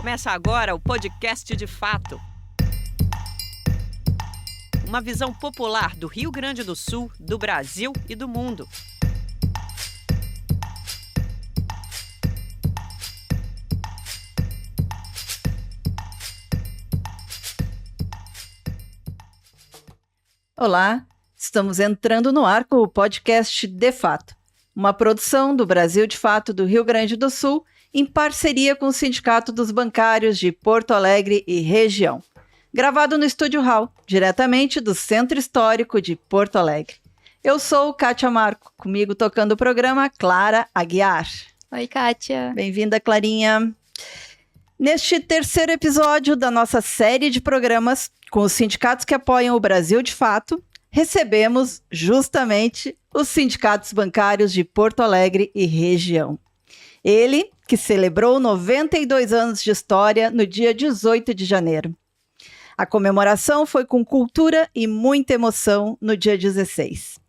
Começa agora o podcast de fato. Uma visão popular do Rio Grande do Sul, do Brasil e do mundo. Olá, estamos entrando no ar com o podcast De Fato, uma produção do Brasil de Fato do Rio Grande do Sul, em parceria com o Sindicato dos Bancários de Porto Alegre e região. Gravado no Estúdio Hall, diretamente do Centro Histórico de Porto Alegre. Eu sou Kátia Marco, comigo tocando o programa Clara Aguiar. Oi, Kátia. Bem-vinda, Clarinha. Neste terceiro episódio da nossa série de programas com os sindicatos que apoiam o Brasil de Fato, recebemos justamente os sindicatos bancários de Porto Alegre e região. Ele, que celebrou 92 anos de história no dia 18 de janeiro. A comemoração foi com cultura e muita emoção no dia 16.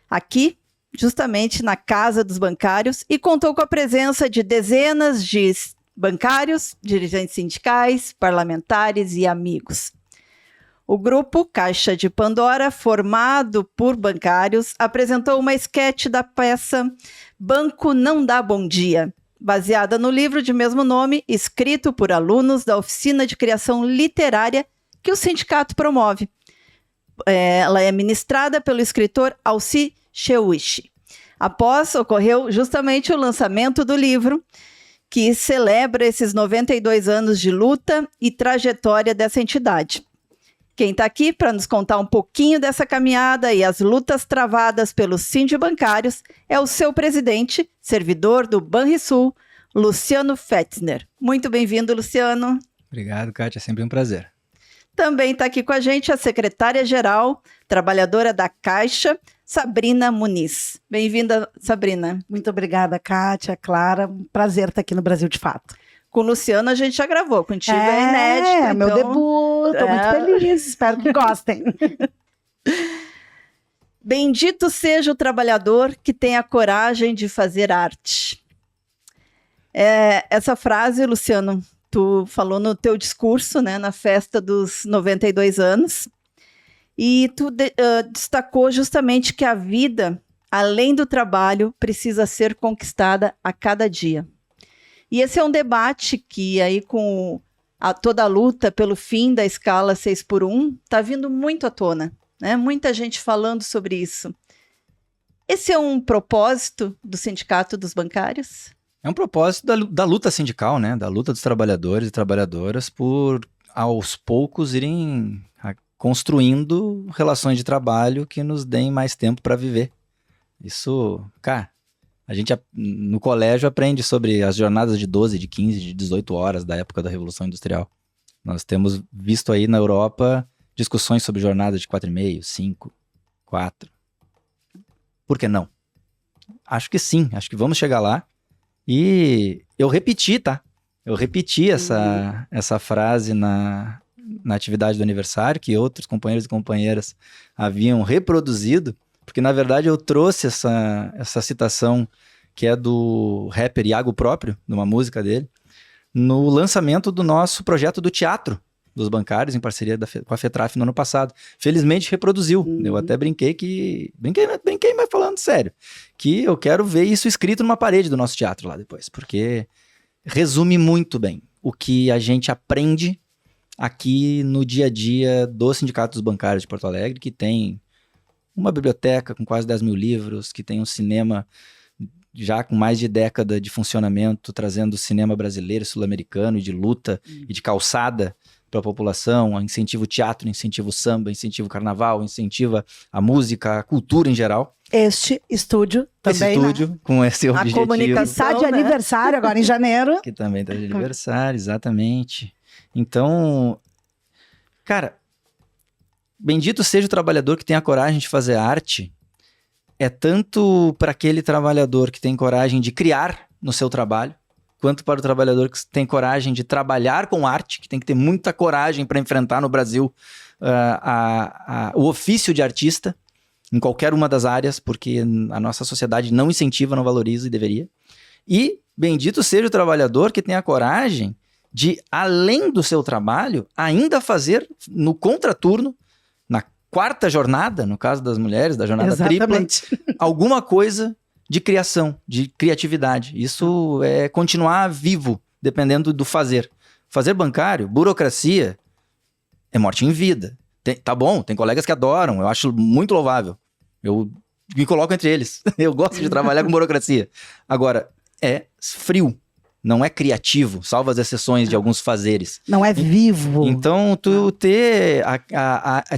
Aqui, justamente na Casa dos Bancários, e contou com a presença de dezenas de bancários, dirigentes sindicais, parlamentares e amigos. O grupo Caixa de Pandora, formado por bancários, apresentou uma esquete da peça Banco Não Dá Bom Dia, baseada no livro de mesmo nome, escrito por alunos da oficina de criação literária que o sindicato promove. Ela é ministrada pelo escritor Alci Cheuichi. Após, ocorreu justamente o lançamento do livro, que celebra esses 92 anos de luta e trajetória dessa entidade. Quem está aqui para nos contar um pouquinho dessa caminhada e as lutas travadas pelos sindibancários é o seu presidente, servidor do Banrisul, Luciano Fetzner. Muito bem-vindo, Luciano. Obrigado, Kátia. É sempre um prazer. Também está aqui com a gente a secretária-geral, trabalhadora da Caixa, Sabrina Muniz. Bem-vinda, Sabrina. Muito obrigada, Kátia, Clara. Um prazer estar aqui no Brasil de Fato. Com o Luciano a gente já gravou, contigo é inédito. É meu debut, estou muito feliz, espero que gostem. Bendito seja o trabalhador que tem a coragem de fazer arte. Essa frase, Luciano, tu falou no teu discurso, né, na festa dos 92 anos, e tu destacou justamente que a vida, além do trabalho, precisa ser conquistada a cada dia. E esse é um debate que aí com toda a luta pelo fim da escala 6x1 está vindo muito à tona, né? Muita gente falando sobre isso. Esse é um propósito do Sindicato dos Bancários? É um propósito da luta sindical, né? Da luta dos trabalhadores e trabalhadoras por, aos poucos, irem construindo relações de trabalho que nos deem mais tempo para viver. Isso, cara... A gente no colégio aprende sobre as jornadas de 12, de 15, de 18 horas da época da Revolução Industrial. Nós temos visto aí na Europa discussões sobre jornadas de 4,5, 5, 4. Por que não? Acho que sim, acho que vamos chegar lá. E eu repeti, tá? Eu repeti essa frase na atividade do aniversário, que outros companheiros e companheiras haviam reproduzido. Porque, na verdade, eu trouxe essa citação que é do rapper Iago Próprio, numa música dele, no lançamento do nosso projeto do teatro dos bancários, em parceria com a FETRAF no ano passado. Felizmente, reproduziu. Eu até brinquei, mas falando sério, que eu quero ver isso escrito numa parede do nosso teatro lá depois, porque resume muito bem o que a gente aprende aqui no dia a dia do Sindicato dos Bancários de Porto Alegre, que tem uma biblioteca com quase 10 mil livros, que tem um cinema já com mais de década de funcionamento, trazendo o cinema brasileiro, sul-americano, e de luta e de calçada para a população, incentiva o teatro, incentiva o samba, incentiva o carnaval, incentiva a música, a cultura em geral. Este estúdio também, esse estúdio, né? Com esse objetivo. A comunicação, está de aniversário agora em janeiro. Que também está de aniversário, exatamente. Então, cara... Bendito seja o trabalhador que tem a coragem de fazer arte, é tanto para aquele trabalhador que tem coragem de criar no seu trabalho, quanto para o trabalhador que tem coragem de trabalhar com arte, que tem que ter muita coragem para enfrentar no Brasil o ofício de artista, em qualquer uma das áreas, porque a nossa sociedade não incentiva, não valoriza e deveria. E bendito seja o trabalhador que tem a coragem de, além do seu trabalho, ainda fazer no contraturno, na quarta jornada, no caso das mulheres, da jornada Exatamente. tripla, alguma coisa de criação, de criatividade. Isso é continuar vivo, dependendo do fazer. Fazer bancário, burocracia, é morte em vida. Tá bom, tem colegas que adoram, eu acho muito louvável. Eu me coloco entre eles. Eu gosto de trabalhar com burocracia. Agora, é frio. Não é criativo, salvo as exceções de alguns fazeres. Não é vivo. Então, tu ter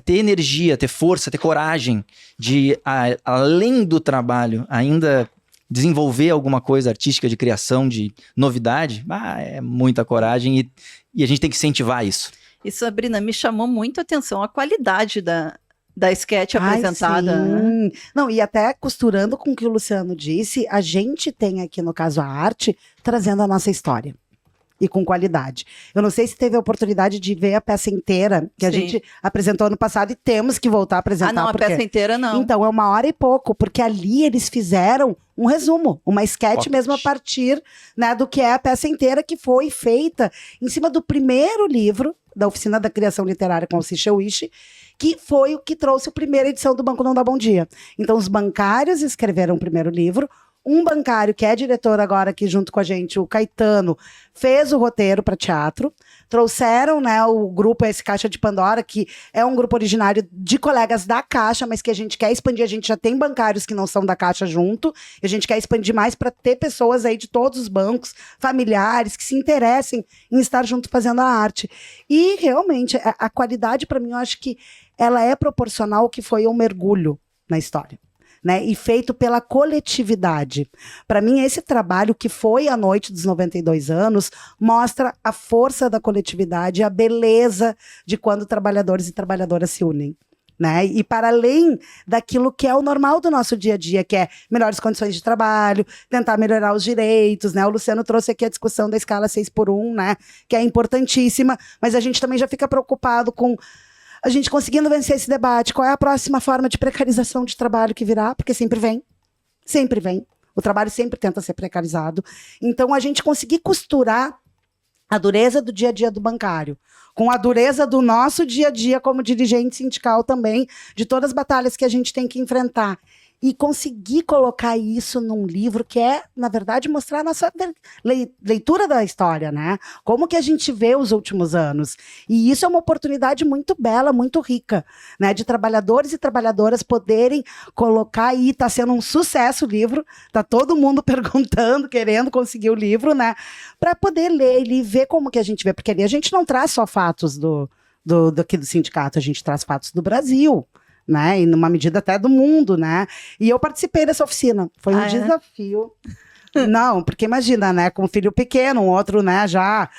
energia, ter força, ter coragem de, além do trabalho, ainda desenvolver alguma coisa artística de criação, de novidade, é muita coragem e a gente tem que incentivar isso. E, Sabrina, me chamou muito a atenção a qualidade da sketch apresentada. Sim. Não, e até costurando com o que o Luciano disse, a gente tem aqui, no caso, a arte, trazendo a nossa história. E com qualidade. Eu não sei se teve a oportunidade de ver a peça inteira, que a gente apresentou ano passado, e temos que voltar a apresentar. Não, a peça inteira não. Então, é 1h e pouco, porque ali eles fizeram um resumo, uma sketch mesmo a partir, né, do que é a peça inteira, que foi feita em cima do primeiro livro da Oficina da Criação Literária com o Cisha Wish, que foi o que trouxe a primeira edição do Banco Não Dá Bom Dia. Então, os bancários escreveram o primeiro livro, um bancário, que é diretor agora aqui junto com a gente, o Caetano, fez o roteiro para teatro. Trouxeram, né, o grupo esse Caixa de Pandora, que é um grupo originário de colegas da Caixa, mas que a gente quer expandir. A gente já tem bancários que não são da Caixa junto. E a gente quer expandir mais para ter pessoas aí de todos os bancos, familiares, que se interessem em estar junto fazendo a arte. E, realmente, a qualidade, para mim, eu acho que ela é proporcional ao que foi um mergulho na história. Né, e feito pela coletividade. Para mim, esse trabalho que foi a Noite dos 92 anos mostra a força da coletividade, a beleza de quando trabalhadores e trabalhadoras se unem. Né? E para além daquilo que é o normal do nosso dia a dia, que é melhores condições de trabalho, tentar melhorar os direitos, né? O Luciano trouxe aqui a discussão da escala 6x1, né? Que é importantíssima, mas a gente também já fica preocupado com a gente conseguindo vencer esse debate. Qual é a próxima forma de precarização de trabalho que virá? Porque sempre vem. Sempre vem. O trabalho sempre tenta ser precarizado. Então, a gente conseguir costurar a dureza do dia a dia do bancário com a dureza do nosso dia a dia como dirigente sindical também, de todas as batalhas que a gente tem que enfrentar. E conseguir colocar isso num livro que é, na verdade, mostrar a nossa leitura da história, né? Como que a gente vê os últimos anos. E isso é uma oportunidade muito bela, muito rica, né? De trabalhadores e trabalhadoras poderem colocar, e está sendo um sucesso o livro, tá todo mundo perguntando, querendo conseguir o livro, né? Para poder ler e ver como que a gente vê, porque ali a gente não traz só fatos aqui do sindicato, a gente traz fatos do Brasil, né, e numa medida até do mundo, né, e eu participei dessa oficina, foi um desafio, não, porque imagina, né, com um filho pequeno, um outro, né, já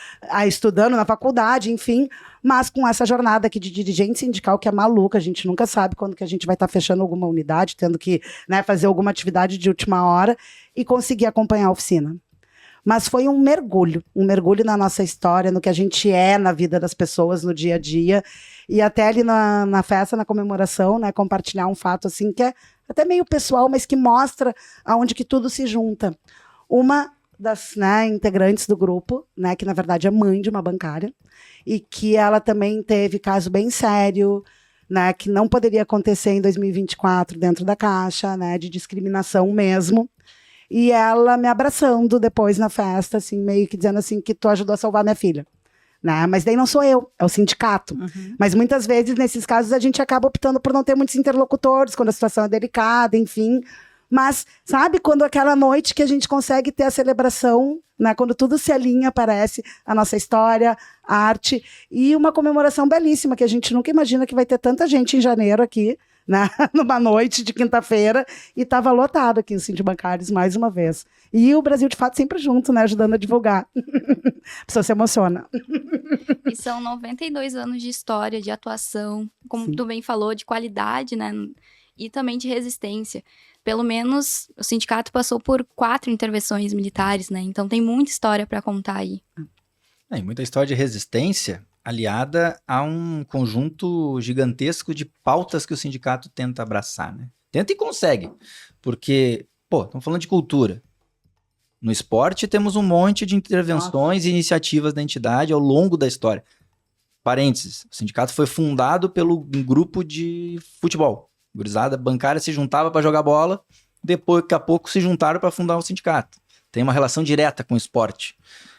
estudando na faculdade, enfim, mas com essa jornada aqui de dirigente sindical que é maluca, a gente nunca sabe quando que a gente vai estar fechando alguma unidade, tendo que, né, fazer alguma atividade de última hora e conseguir acompanhar a oficina. Mas foi um mergulho na nossa história, no que a gente é na vida das pessoas, no dia a dia. E até ali na festa, na comemoração, né, compartilhar um fato assim que é até meio pessoal, mas que mostra aonde que tudo se junta. Uma das, né, integrantes do grupo, né, que na verdade é mãe de uma bancária, e que ela também teve caso bem sério, né, que não poderia acontecer em 2024 dentro da Caixa, né, de discriminação mesmo. E ela me abraçando depois na festa, assim, meio que dizendo assim, que tu ajudou a salvar minha filha. Né? Mas daí não sou eu, é o sindicato. Uhum. Mas muitas vezes, nesses casos, a gente acaba optando por não ter muitos interlocutores, quando a situação é delicada, enfim. Mas, sabe, quando aquela noite que a gente consegue ter a celebração, né? Quando tudo se alinha, aparece a nossa história, a arte, e uma comemoração belíssima, que a gente nunca imagina que vai ter tanta gente em janeiro aqui, né? Numa noite de quinta-feira, e estava lotado aqui o Sindicato Bancários mais uma vez. E o Brasil, de fato, sempre junto, né? Ajudando a divulgar. A pessoa se emociona. E são 92 anos de história, de atuação, como Sim. tu bem falou, de qualidade, né? E também de resistência. Pelo menos o sindicato passou por 4 intervenções militares, né? Então tem muita história para contar aí. E muita história de resistência aliada a um conjunto gigantesco de pautas que o sindicato tenta abraçar, né? Tenta e consegue, porque, estamos falando de cultura. No esporte, temos um monte de intervenções e iniciativas da entidade ao longo da história. Parênteses, o sindicato foi fundado pelo um grupo de futebol. Gurizada bancária se juntava para jogar bola, depois, daqui a pouco, se juntaram para fundar o sindicato. Tem uma relação direta com o esporte.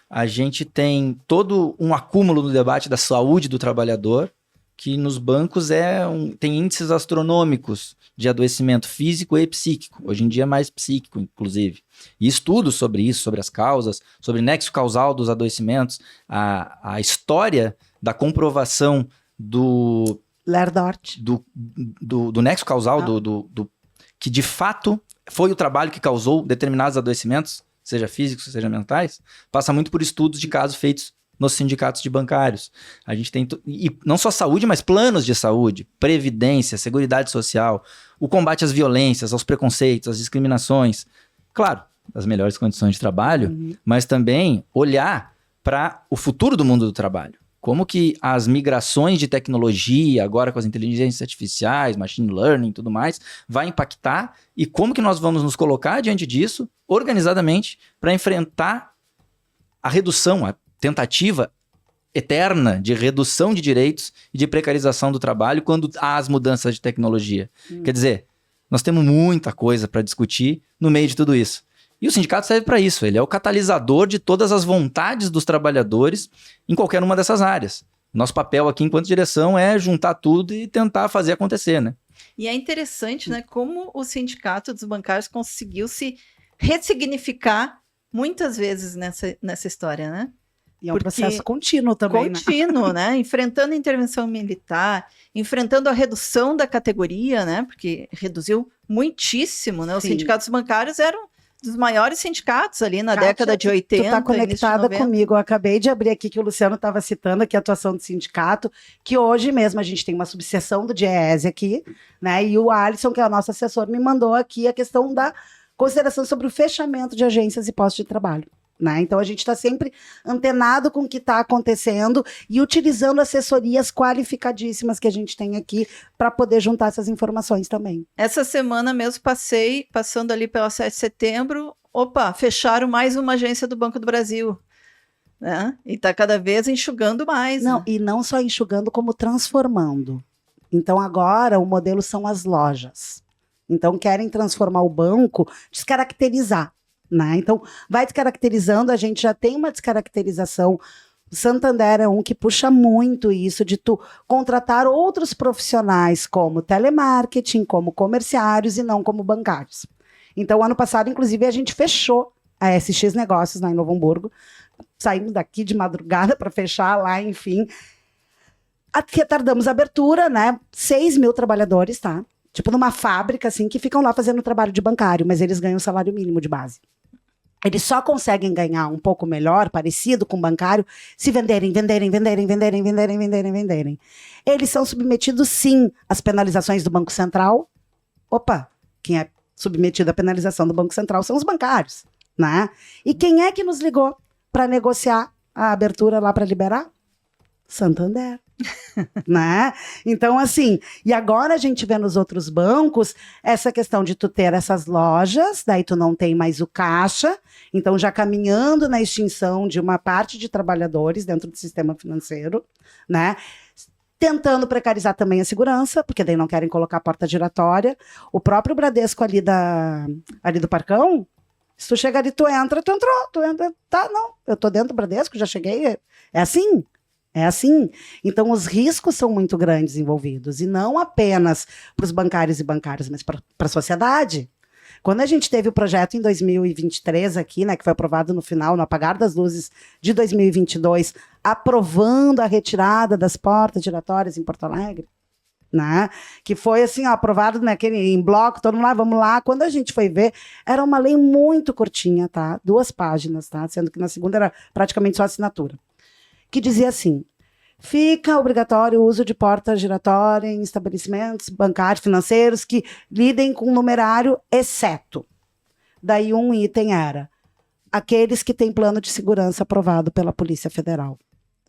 A gente tem todo um acúmulo no debate da saúde do trabalhador, que nos bancos tem índices astronômicos de adoecimento físico e psíquico. Hoje em dia é mais psíquico, inclusive. E estudos sobre isso, sobre as causas, sobre nexo causal dos adoecimentos, a história da comprovação do Lerdort. do nexo causal, que de fato foi o trabalho que causou determinados adoecimentos, seja físicos, seja mentais, passa muito por estudos de casos feitos nos sindicatos de bancários. A gente tem, e não só saúde, mas planos de saúde, previdência, seguridade social, o combate às violências, aos preconceitos, às discriminações. Claro, as melhores condições de trabalho, mas também olhar para o futuro do mundo do trabalho. Como que as migrações de tecnologia, agora com as inteligências artificiais, machine learning e tudo mais, vai impactar e como que nós vamos nos colocar diante disso, organizadamente, para enfrentar a redução, a tentativa eterna de redução de direitos e de precarização do trabalho quando há as mudanças de tecnologia. Quer dizer, nós temos muita coisa para discutir no meio de tudo isso. E o sindicato serve para isso, ele é o catalisador de todas as vontades dos trabalhadores em qualquer uma dessas áreas. Nosso papel aqui enquanto direção é juntar tudo e tentar fazer acontecer, né? E é interessante, né, como o sindicato dos bancários conseguiu se ressignificar muitas vezes nessa história, né? E é um processo contínuo também, contínuo, né? Enfrentando a intervenção militar, enfrentando a redução da categoria, né? Porque reduziu muitíssimo, né? Os sindicatos bancários eram dos maiores sindicatos ali na década de 80. Tu está conectada comigo. Eu acabei de abrir aqui que o Luciano estava citando aqui a atuação do sindicato, que hoje mesmo a gente tem uma subseção do DIEESE aqui, né? E o Alisson, que é o nosso assessor, me mandou aqui a questão da consideração sobre o fechamento de agências e postos de trabalho. Né? Então a gente está sempre antenado com o que está acontecendo e utilizando assessorias qualificadíssimas que a gente tem aqui para poder juntar essas informações também. Essa semana mesmo passando ali pela 7 de setembro, fecharam mais uma agência do Banco do Brasil. Né? E está cada vez enxugando mais. Não, né? E não só enxugando, como transformando. Então agora o modelo são as lojas. Então querem transformar o banco, descaracterizar. Né? Então, vai descaracterizando, a gente já tem uma descaracterização. O Santander é um que puxa muito isso, de tu contratar outros profissionais como telemarketing, como comerciários e não como bancários. Então, ano passado, inclusive, a gente fechou a SX Negócios lá em Novo Hamburgo. Saímos daqui de madrugada para fechar lá, enfim. Retardamos a abertura, né? 6 mil trabalhadores, tá? Tipo numa fábrica, assim, que ficam lá fazendo trabalho de bancário, mas eles ganham salário mínimo de base. Eles só conseguem ganhar um pouco melhor, parecido com o bancário, se venderem. Eles são submetidos, sim, às penalizações do Banco Central. Quem é submetido à penalização do Banco Central são os bancários, né? E quem é que nos ligou para negociar a abertura lá para liberar? Santander. Né? Então, assim, e agora a gente vê nos outros bancos essa questão de tu ter essas lojas, daí tu não tem mais o caixa, então já caminhando na extinção de uma parte de trabalhadores dentro do sistema financeiro, né? Tentando precarizar também a segurança, porque daí não querem colocar a porta giratória. O próprio Bradesco ali do Parcão, se tu chega ali, tu entra, tá, não, eu tô dentro do Bradesco, já cheguei, é assim. É assim. Então, os riscos são muito grandes envolvidos. E não apenas para os bancários e bancárias, mas para a sociedade. Quando a gente teve o projeto em 2023 aqui, né, que foi aprovado no final, no apagar das luzes de 2022, aprovando a retirada das portas giratórias em Porto Alegre, né, que foi assim, ó, aprovado em bloco, todo mundo lá, vamos lá. Quando a gente foi ver, era uma lei muito curtinha, tá? 2 páginas, tá? Sendo que na segunda era praticamente só assinatura. Que dizia assim: fica obrigatório o uso de porta giratória em estabelecimentos bancários, financeiros que lidem com numerário, exceto. Daí um item era aqueles que têm plano de segurança aprovado pela Polícia Federal.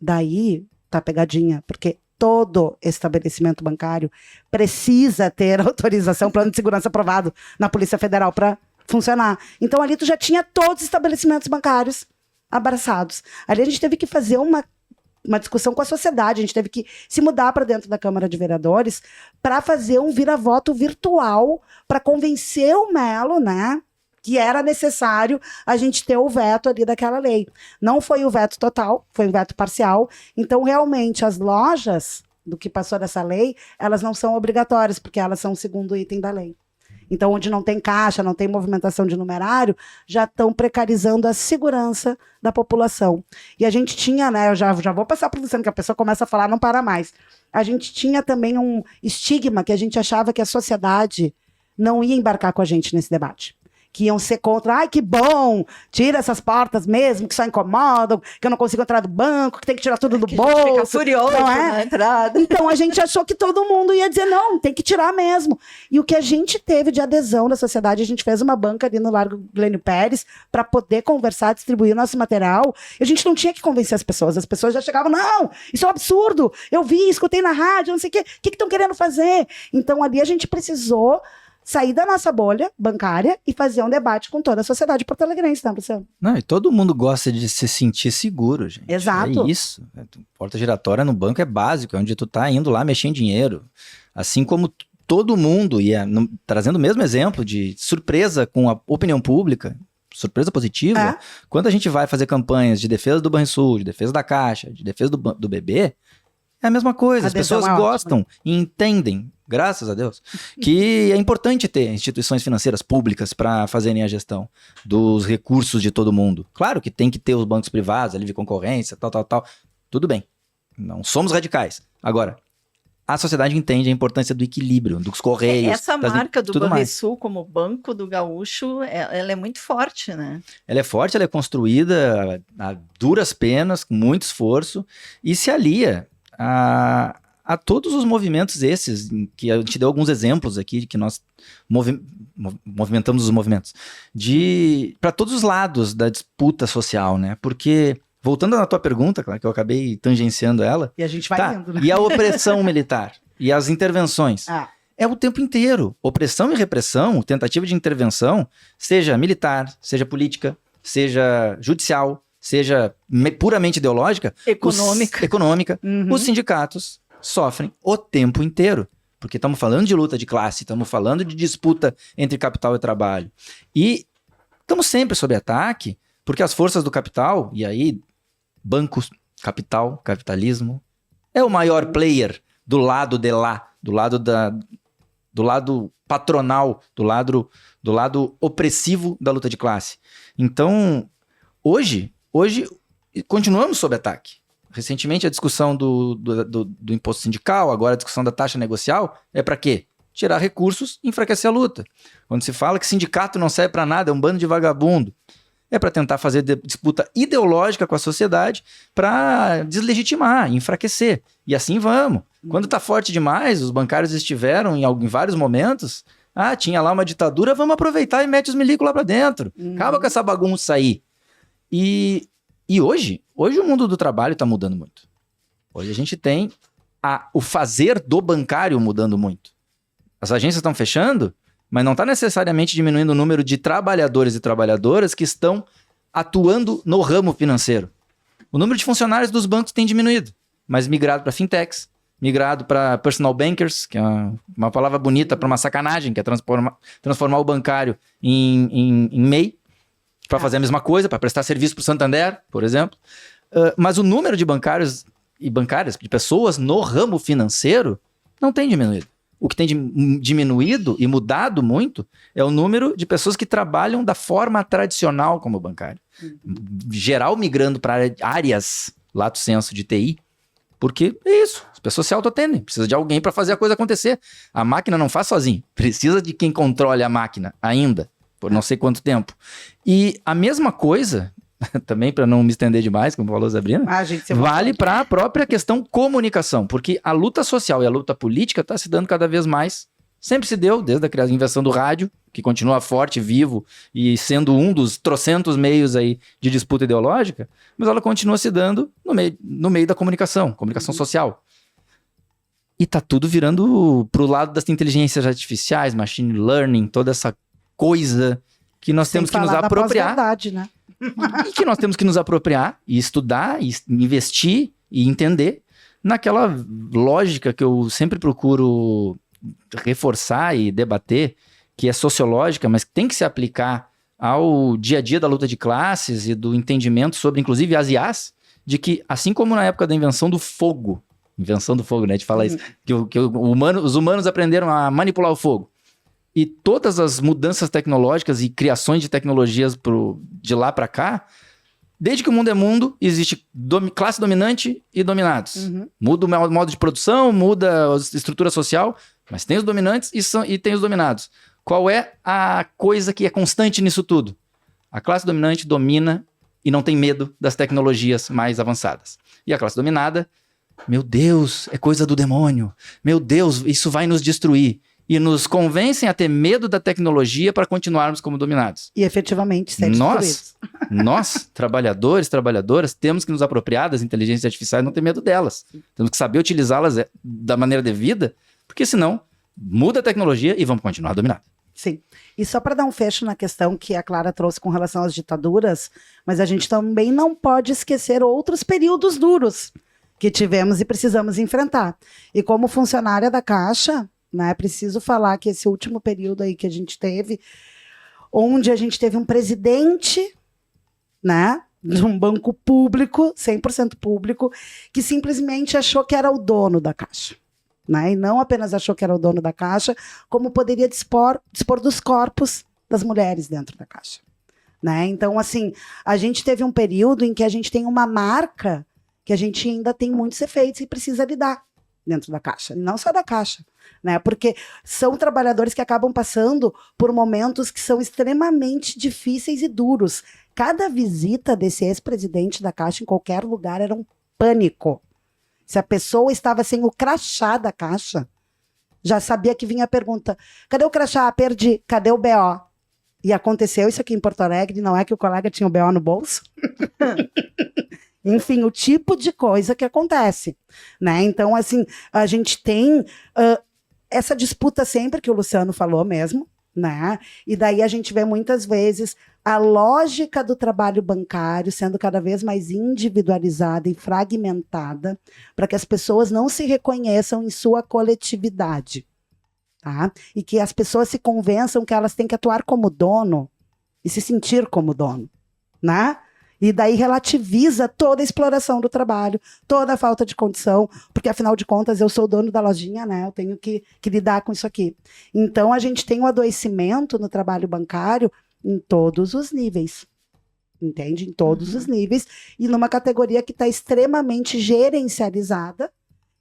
Daí tá pegadinha, porque todo estabelecimento bancário precisa ter autorização, plano de segurança aprovado na Polícia Federal para funcionar. Então ali tu já tinha todos os estabelecimentos bancários abraçados. Ali a gente teve que fazer uma discussão com a sociedade, a gente teve que se mudar para dentro da Câmara de Vereadores para fazer um vira-voto virtual para convencer o Melo, né, que era necessário a gente ter o veto ali daquela lei. Não foi o veto total, foi um veto parcial. Então, realmente, as lojas do que passou dessa lei, elas não são obrigatórias, porque elas são o segundo item da lei. Então, onde não tem caixa, não tem movimentação de numerário, já estão precarizando a segurança da população. E a gente tinha, né, eu já vou passar para o Luciano, que a pessoa começa a falar, não para mais. A gente tinha também um estigma que a gente achava que a sociedade não ia embarcar com a gente nesse debate. Que iam ser contra, ai, que bom, tira essas portas mesmo, que só incomodam, que eu não consigo entrar do banco, que tem que tirar tudo do bolso. A gente fica furioso não é? na entrada. Então a gente achou que todo mundo ia dizer, não, tem que tirar mesmo. E o que a gente teve de adesão da sociedade, a gente fez uma banca ali no Largo Glênio Pérez para poder conversar, distribuir o nosso material. E a gente não tinha que convencer as pessoas já chegavam, não, isso é um absurdo, eu vi, escutei na rádio, não sei o que estão querendo fazer? Então ali a gente precisou sair da nossa bolha bancária e fazer um debate com toda a sociedade porto-alegrense, né, Luciano? Não, e todo mundo gosta de se sentir seguro, gente. Exato. É isso. Porta giratória no banco é básico, é onde tu tá indo lá mexer em dinheiro. Assim como todo mundo, trazendo o mesmo exemplo de surpresa com a opinião pública, surpresa positiva, quando a gente vai fazer campanhas de defesa do Banrisul, de defesa da Caixa, de defesa do bebê, é a mesma coisa. As pessoas gostam e entendem, graças a Deus, que é importante ter instituições financeiras públicas para fazerem a gestão dos recursos de todo mundo. Claro que tem que ter os bancos privados, a livre concorrência, tal. Tudo bem. Não somos radicais. Agora, a sociedade entende a importância do equilíbrio, dos correios. Essa marca do Banrisul como Banco do Gaúcho, ela é muito forte, né? Ela é forte, ela é construída a duras penas, com muito esforço, e se alia a todos os movimentos esses, que a gente deu alguns exemplos aqui, que nós movimentamos os movimentos, para todos os lados da disputa social, né? Porque, voltando na tua pergunta, claro, que eu acabei tangenciando ela... E a gente vai indo, né? E a opressão militar, e as intervenções... É o tempo inteiro. Opressão e repressão, tentativa de intervenção, seja militar, seja política, seja judicial, seja puramente ideológica, econômica, os sindicatos sofrem o tempo inteiro. Porque estamos falando de luta de classe, estamos falando de disputa entre capital e trabalho. E estamos sempre sob ataque, porque as forças do capital, e aí bancos, capital, capitalismo, é o maior player do lado de lá, do lado patronal, do lado opressivo da luta de classe. Então, hoje continuamos sob ataque. Recentemente a discussão do imposto sindical, agora a discussão da taxa negocial, é para quê? Tirar recursos e enfraquecer a luta. Quando se fala que sindicato não serve para nada, é um bando de vagabundo, é para tentar fazer disputa ideológica com a sociedade para deslegitimar, enfraquecer. E assim vamos. Quando está forte demais, os bancários estiveram em vários momentos, tinha lá uma ditadura, vamos aproveitar e mete os milicos lá para dentro. Acaba com essa bagunça aí. E hoje o mundo do trabalho está mudando muito. Hoje a gente tem o fazer do bancário mudando muito. As agências estão fechando, mas não está necessariamente diminuindo o número de trabalhadores e trabalhadoras que estão atuando no ramo financeiro. O número de funcionários dos bancos tem diminuído, mas migrado para fintechs, migrado para personal bankers, que é uma palavra bonita para uma sacanagem, que é transformar o bancário em MEI, para fazer a mesma coisa, para prestar serviço para o Santander, por exemplo. Mas o número de bancários e bancárias, de pessoas no ramo financeiro, não tem diminuído. O que tem diminuído e mudado muito é o número de pessoas que trabalham da forma tradicional como bancário. Geral migrando para áreas, lato sensu, de TI, porque é isso, as pessoas se autoatendem, precisa de alguém para fazer a coisa acontecer. A máquina não faz sozinha, precisa de quem controle a máquina ainda, por não sei quanto tempo. E a mesma coisa, também para não me estender demais, como falou a Sabrina, vale para a própria questão comunicação, porque a luta social e a luta política está se dando cada vez mais, sempre se deu, desde a invenção do rádio, que continua forte, vivo, e sendo um dos trocentos meios aí de disputa ideológica, mas ela continua se dando no meio da comunicação social. E tá tudo virando pro lado das inteligências artificiais, machine learning, toda essa coisa que nós temos que nos apropriar. Né? E que nós temos que nos apropriar e estudar, e investir e entender naquela lógica que eu sempre procuro reforçar e debater, que é sociológica, mas que tem que se aplicar ao dia a dia da luta de classes e do entendimento sobre, inclusive, as IAs, de que, assim como na época da invenção do fogo, né, a gente fala isso, que os humanos aprenderam a manipular o fogo, e todas as mudanças tecnológicas e criações de tecnologias de lá para cá, desde que o mundo é mundo, existe classe dominante e dominados. Muda o modo de produção, muda a estrutura social, mas tem os dominantes e tem os dominados. Qual é a coisa que é constante nisso tudo? A classe dominante domina e não tem medo das tecnologias mais avançadas. E a classe dominada, meu Deus, é coisa do demônio. Meu Deus, isso vai nos destruir. E nos convencem a ter medo da tecnologia para continuarmos como dominados. E efetivamente ser destruídos. Nós, trabalhadores, trabalhadoras, temos que nos apropriar das inteligências artificiais e não ter medo delas. Temos que saber utilizá-las da maneira devida, porque senão muda a tecnologia e vamos continuar dominados. Sim. E só para dar um fecho na questão que a Clara trouxe com relação às ditaduras, mas a gente também não pode esquecer outros períodos duros que tivemos e precisamos enfrentar. E como funcionária da Caixa, né, preciso falar que esse último período aí que a gente teve, onde a gente teve um presidente, né, de um banco público, 100% público, que simplesmente achou que era o dono da Caixa. Né? E não apenas achou que era o dono da Caixa, como poderia dispor dos corpos das mulheres dentro da Caixa. Né? Então, assim, a gente teve um período em que a gente tem uma marca que a gente ainda tem muitos efeitos e precisa lidar dentro da Caixa, não só da Caixa, né? Porque são trabalhadores que acabam passando por momentos que são extremamente difíceis e duros. Cada visita desse ex-presidente da Caixa em qualquer lugar era um pânico. Se a pessoa estava sem o crachá da Caixa, já sabia que vinha a pergunta: cadê o crachá? Perdi. Cadê o BO? E aconteceu isso aqui em Porto Alegre, não é que o colega tinha o BO no bolso? Enfim, o tipo de coisa que acontece, né? Então, assim, a gente tem essa disputa sempre que o Luciano falou mesmo, né? E daí a gente vê muitas vezes a lógica do trabalho bancário sendo cada vez mais individualizada e fragmentada para que as pessoas não se reconheçam em sua coletividade, tá? E que as pessoas se convençam que elas têm que atuar como dono e se sentir como dono, né? E daí relativiza toda a exploração do trabalho, toda a falta de condição, porque afinal de contas eu sou o dono da lojinha, né? Eu tenho que lidar com isso aqui. Então a gente tem um adoecimento no trabalho bancário em todos os níveis, entende? Em todos os níveis, e numa categoria que está extremamente gerencializada,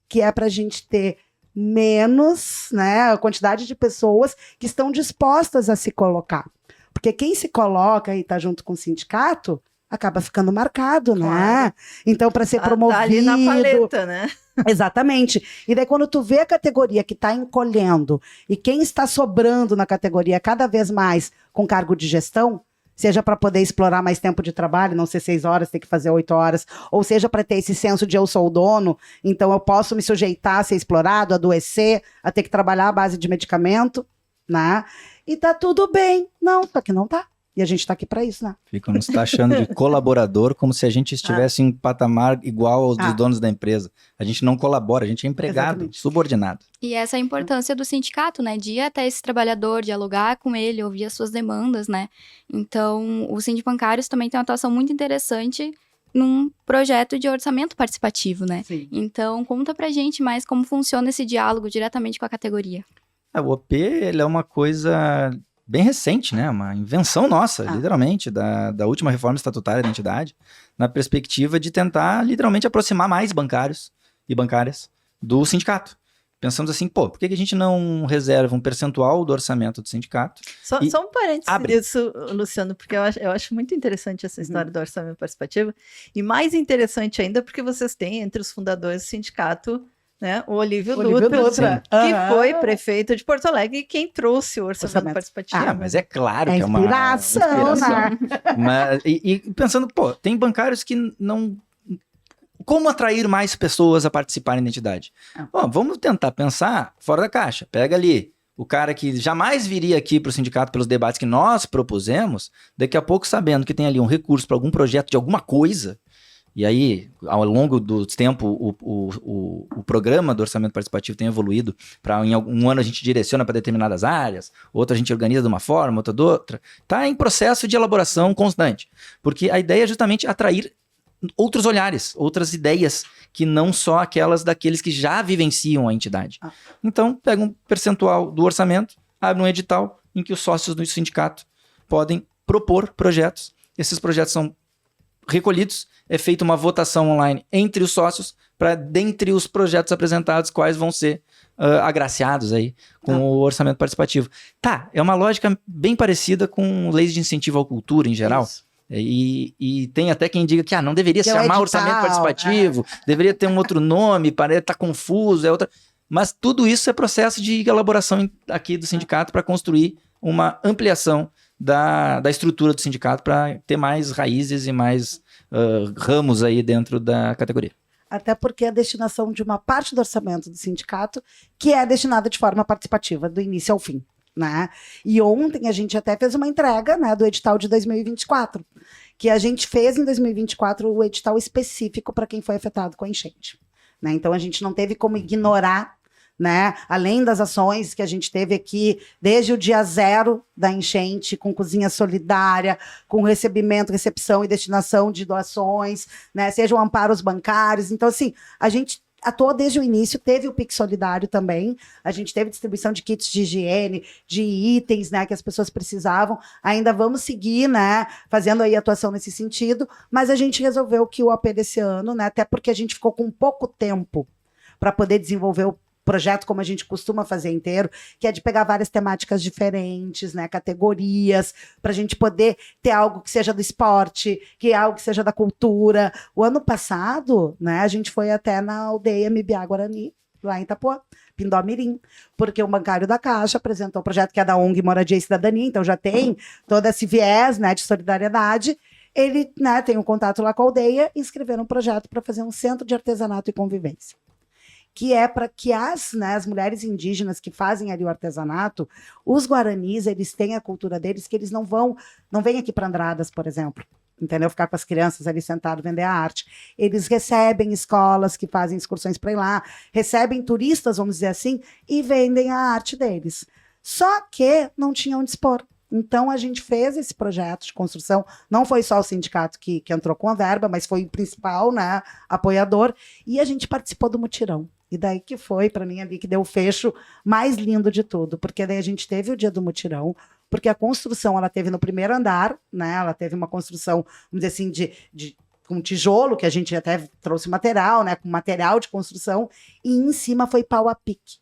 que é para a gente ter menos, né, a quantidade de pessoas que estão dispostas a se colocar. Porque quem se coloca e está junto com o sindicato acaba ficando marcado, né? Claro. Então, para ser promovido... Tá ali na paleta, né? Exatamente. E daí, quando tu vê a categoria que está encolhendo e quem está sobrando na categoria cada vez mais com cargo de gestão, seja para poder explorar mais tempo de trabalho, não ser 6 horas, ter que fazer 8 horas, ou seja para ter esse senso de eu sou o dono, então eu posso me sujeitar a ser explorado, adoecer, a ter que trabalhar à base de medicamento, né? E tá tudo bem. Não, só que não tá. E a gente está aqui para isso, né? Ficam nos taxando de colaborador como se a gente estivesse em um patamar igual aos dos donos da empresa. A gente não colabora, a gente é empregado, exatamente, subordinado. E essa é a importância do sindicato, né? De ir até esse trabalhador, dialogar com ele, ouvir as suas demandas, né? Então, os sindicancários também têm uma atuação muito interessante num projeto de orçamento participativo, né? Sim. Então, conta pra gente mais como funciona esse diálogo diretamente com a categoria. O OP, ele é uma coisa bem recente, né? Uma invenção nossa, literalmente, da última reforma estatutária da entidade, na perspectiva de tentar, literalmente, aproximar mais bancários e bancárias do sindicato. Pensamos assim, por que a gente não reserva um percentual do orçamento do sindicato? Só um parênteses disso, Luciano, porque eu acho muito interessante essa história do orçamento participativo, e mais interessante ainda porque vocês têm entre os fundadores do sindicato, né, o Olívio Dutra, que foi prefeito de Porto Alegre e quem trouxe o orçamento participativo. Mas é claro que é uma inspiração. Né? Mas, e pensando, tem bancários que não... Como atrair mais pessoas a participarem da entidade? Vamos tentar pensar fora da caixa. Pega ali o cara que jamais viria aqui para o sindicato pelos debates que nós propusemos, daqui a pouco sabendo que tem ali um recurso para algum projeto de alguma coisa, e aí, ao longo do tempo, o programa do orçamento participativo tem evoluído para em um ano a gente direciona para determinadas áreas, outro a gente organiza de uma forma, outra de outra. Está em processo de elaboração constante, porque a ideia é justamente atrair outros olhares, outras ideias, que não só aquelas daqueles que já vivenciam a entidade. Então, pega um percentual do orçamento, abre um edital em que os sócios do sindicato podem propor projetos. Esses projetos são recolhidos, é feita uma votação online entre os sócios para, dentre os projetos apresentados, quais vão ser agraciados aí com o orçamento participativo. Tá, é uma lógica bem parecida com leis de incentivo à cultura em geral. Isso. E tem até quem diga que não deveria se Que é o chamar edital, orçamento participativo, deveria ter um outro nome, parece estar confuso, é outra. Mas tudo isso é processo de elaboração aqui do sindicato para construir uma ampliação da estrutura do sindicato para ter mais raízes e mais ramos aí dentro da categoria. Até porque a destinação de uma parte do orçamento do sindicato que é destinada de forma participativa, do início ao fim. Né? E ontem a gente até fez uma entrega, né, do edital de 2024, que a gente fez em 2024 o edital específico para quem foi afetado com a enchente. Né? Então a gente não teve como ignorar, né, além das ações que a gente teve aqui desde o dia 0 da enchente, com cozinha solidária, com recebimento, recepção e destinação de doações, né, sejam amparos bancários. Então, assim, a gente atuou desde o início, teve o Pix Solidário também, a gente teve distribuição de kits de higiene, de itens, né, que as pessoas precisavam, ainda vamos seguir, né, fazendo aí atuação nesse sentido, mas a gente resolveu que o AP desse ano, né, até porque a gente ficou com pouco tempo para poder desenvolver o projeto como a gente costuma fazer inteiro, que é de pegar várias temáticas diferentes, né, categorias, para a gente poder ter algo que seja do esporte, que é algo que seja da cultura. O ano passado, né, a gente foi até na aldeia Mibiá Guarani, lá em Itapuã, Pindó-Mirim, porque o bancário da Caixa apresentou um projeto que é da ONG Moradia e Cidadania, então já tem todo esse viés, né, de solidariedade. Ele, né, tem um contato lá com a aldeia e escreveram um projeto para fazer um centro de artesanato e convivência, que é para que as mulheres indígenas que fazem ali o artesanato, os guaranis, eles têm a cultura deles, que eles não vêm aqui para Andradas, por exemplo, entendeu? Ficar com as crianças ali sentado, vender a arte. Eles recebem escolas que fazem excursões para ir lá, recebem turistas, vamos dizer assim, e vendem a arte deles. Só que não tinham onde expor. Então, a gente fez esse projeto de construção, não foi só o sindicato que entrou com a verba, mas foi o principal, né, apoiador, e a gente participou do mutirão. E daí que foi, para mim, ali que deu o fecho mais lindo de tudo, porque daí a gente teve o dia do mutirão, porque a construção, ela teve no primeiro andar, né, ela teve uma construção, vamos dizer assim, com tijolo, que a gente até trouxe material, né, com material de construção, e em cima foi pau a pique.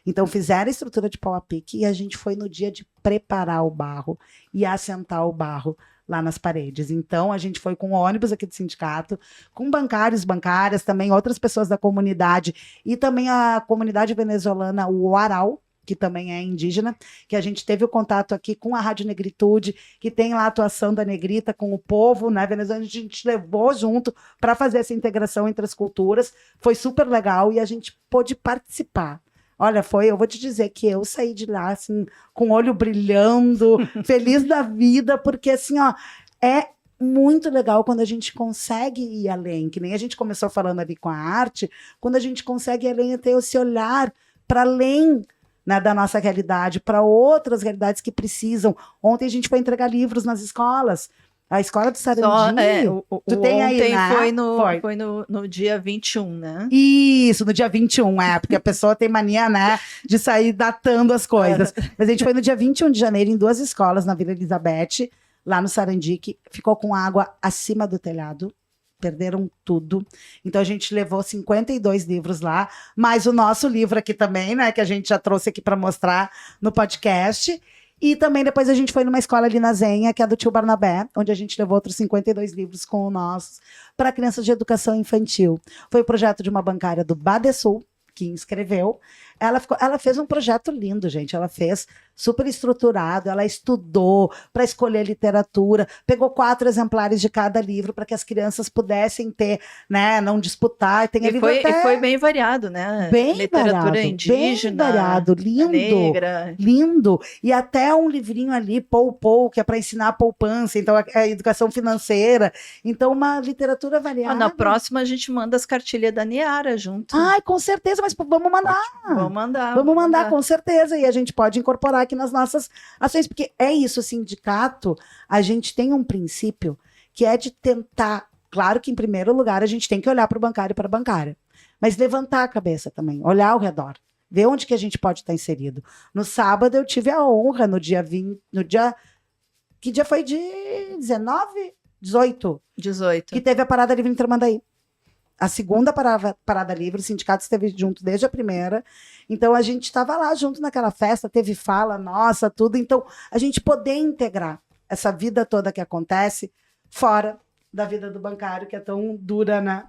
Então, fizeram a estrutura de pau a pique e a gente foi no dia de preparar o barro e assentar o barro lá nas paredes. Então, a gente foi com ônibus aqui do sindicato, com bancários, bancárias, também outras pessoas da comunidade e também a comunidade venezuelana, o Aral, que também é indígena, que a gente teve o contato aqui com a Rádio Negritude, que tem lá a atuação da negrita com o povo, né, venezuelano, a gente levou junto para fazer essa integração entre as culturas. Foi super legal e a gente pôde participar. Olha, eu vou te dizer que eu saí de lá, assim, com o olho brilhando, feliz da vida, porque, assim, ó, é muito legal quando a gente consegue ir além, que nem a gente começou falando ali com a arte, quando a gente consegue ir além, ter esse olhar para além, né, da nossa realidade, para outras realidades que precisam. Ontem a gente foi entregar livros nas escolas. A escola do Sarandi. Tu tem aí, ontem, né? foi no dia 21, né? Isso, no dia 21, porque a pessoa tem mania, né, de sair datando as coisas. Mas a gente foi no dia 21 de janeiro em 2 escolas na Vila Elizabeth, lá no Sarandi, que ficou com água acima do telhado. Perderam tudo. Então a gente levou 52 livros lá, mais o nosso livro aqui também, né, que a gente já trouxe aqui para mostrar no podcast. E também depois a gente foi numa escola ali na Zenha, que é do tio Barnabé, onde a gente levou outros 52 livros com o nosso para crianças de educação infantil. Foi o projeto de uma bancária do Badesul, que inscreveu. Ela fez um projeto lindo, gente. Ela fez super estruturado, ela estudou para escolher literatura, pegou 4 exemplares de cada livro para que as crianças pudessem ter, né, não disputar. Tem E foi bem variado, né? Bem literatura variado, indígena, bem variado, lindo, negra. lindo. E até um livrinho ali, Pou, que é para ensinar a poupança, então a educação financeira. Então, uma literatura variada. Na próxima a gente manda as cartilhas da Niara junto. Ai, com certeza, mas vamos mandar. Vamos mandar, com certeza. E a gente pode incorporar aqui nas nossas ações, porque é isso, o sindicato, a gente tem um princípio que é de tentar, claro que em primeiro lugar a gente tem que olhar para o bancário e para a bancária, mas levantar a cabeça também, olhar ao redor, ver onde que a gente pode estar inserido. No sábado eu tive a honra, no dia 20, que dia foi de 19? 18. Que teve a Parada Livre em Tramandaí. A segunda parada livre, o sindicato esteve junto desde a primeira. Então, a gente estava lá junto naquela festa, teve fala nossa, tudo. Então, a gente poder integrar essa vida toda que acontece fora da vida do bancário, que é tão dura, né?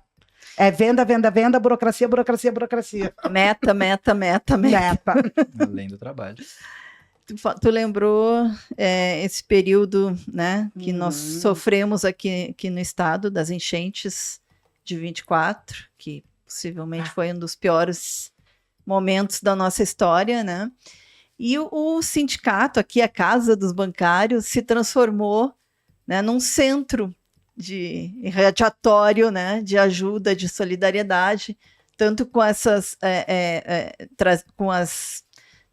É venda, burocracia. Meta. Além do trabalho. Tu lembrou esse período, né, que nós sofremos aqui no estado, das enchentes de 24, que possivelmente foi um dos piores momentos da nossa história, né? E o sindicato aqui, a Casa dos Bancários, se transformou, né, num centro radiatório, né, de ajuda, de solidariedade, tanto com com as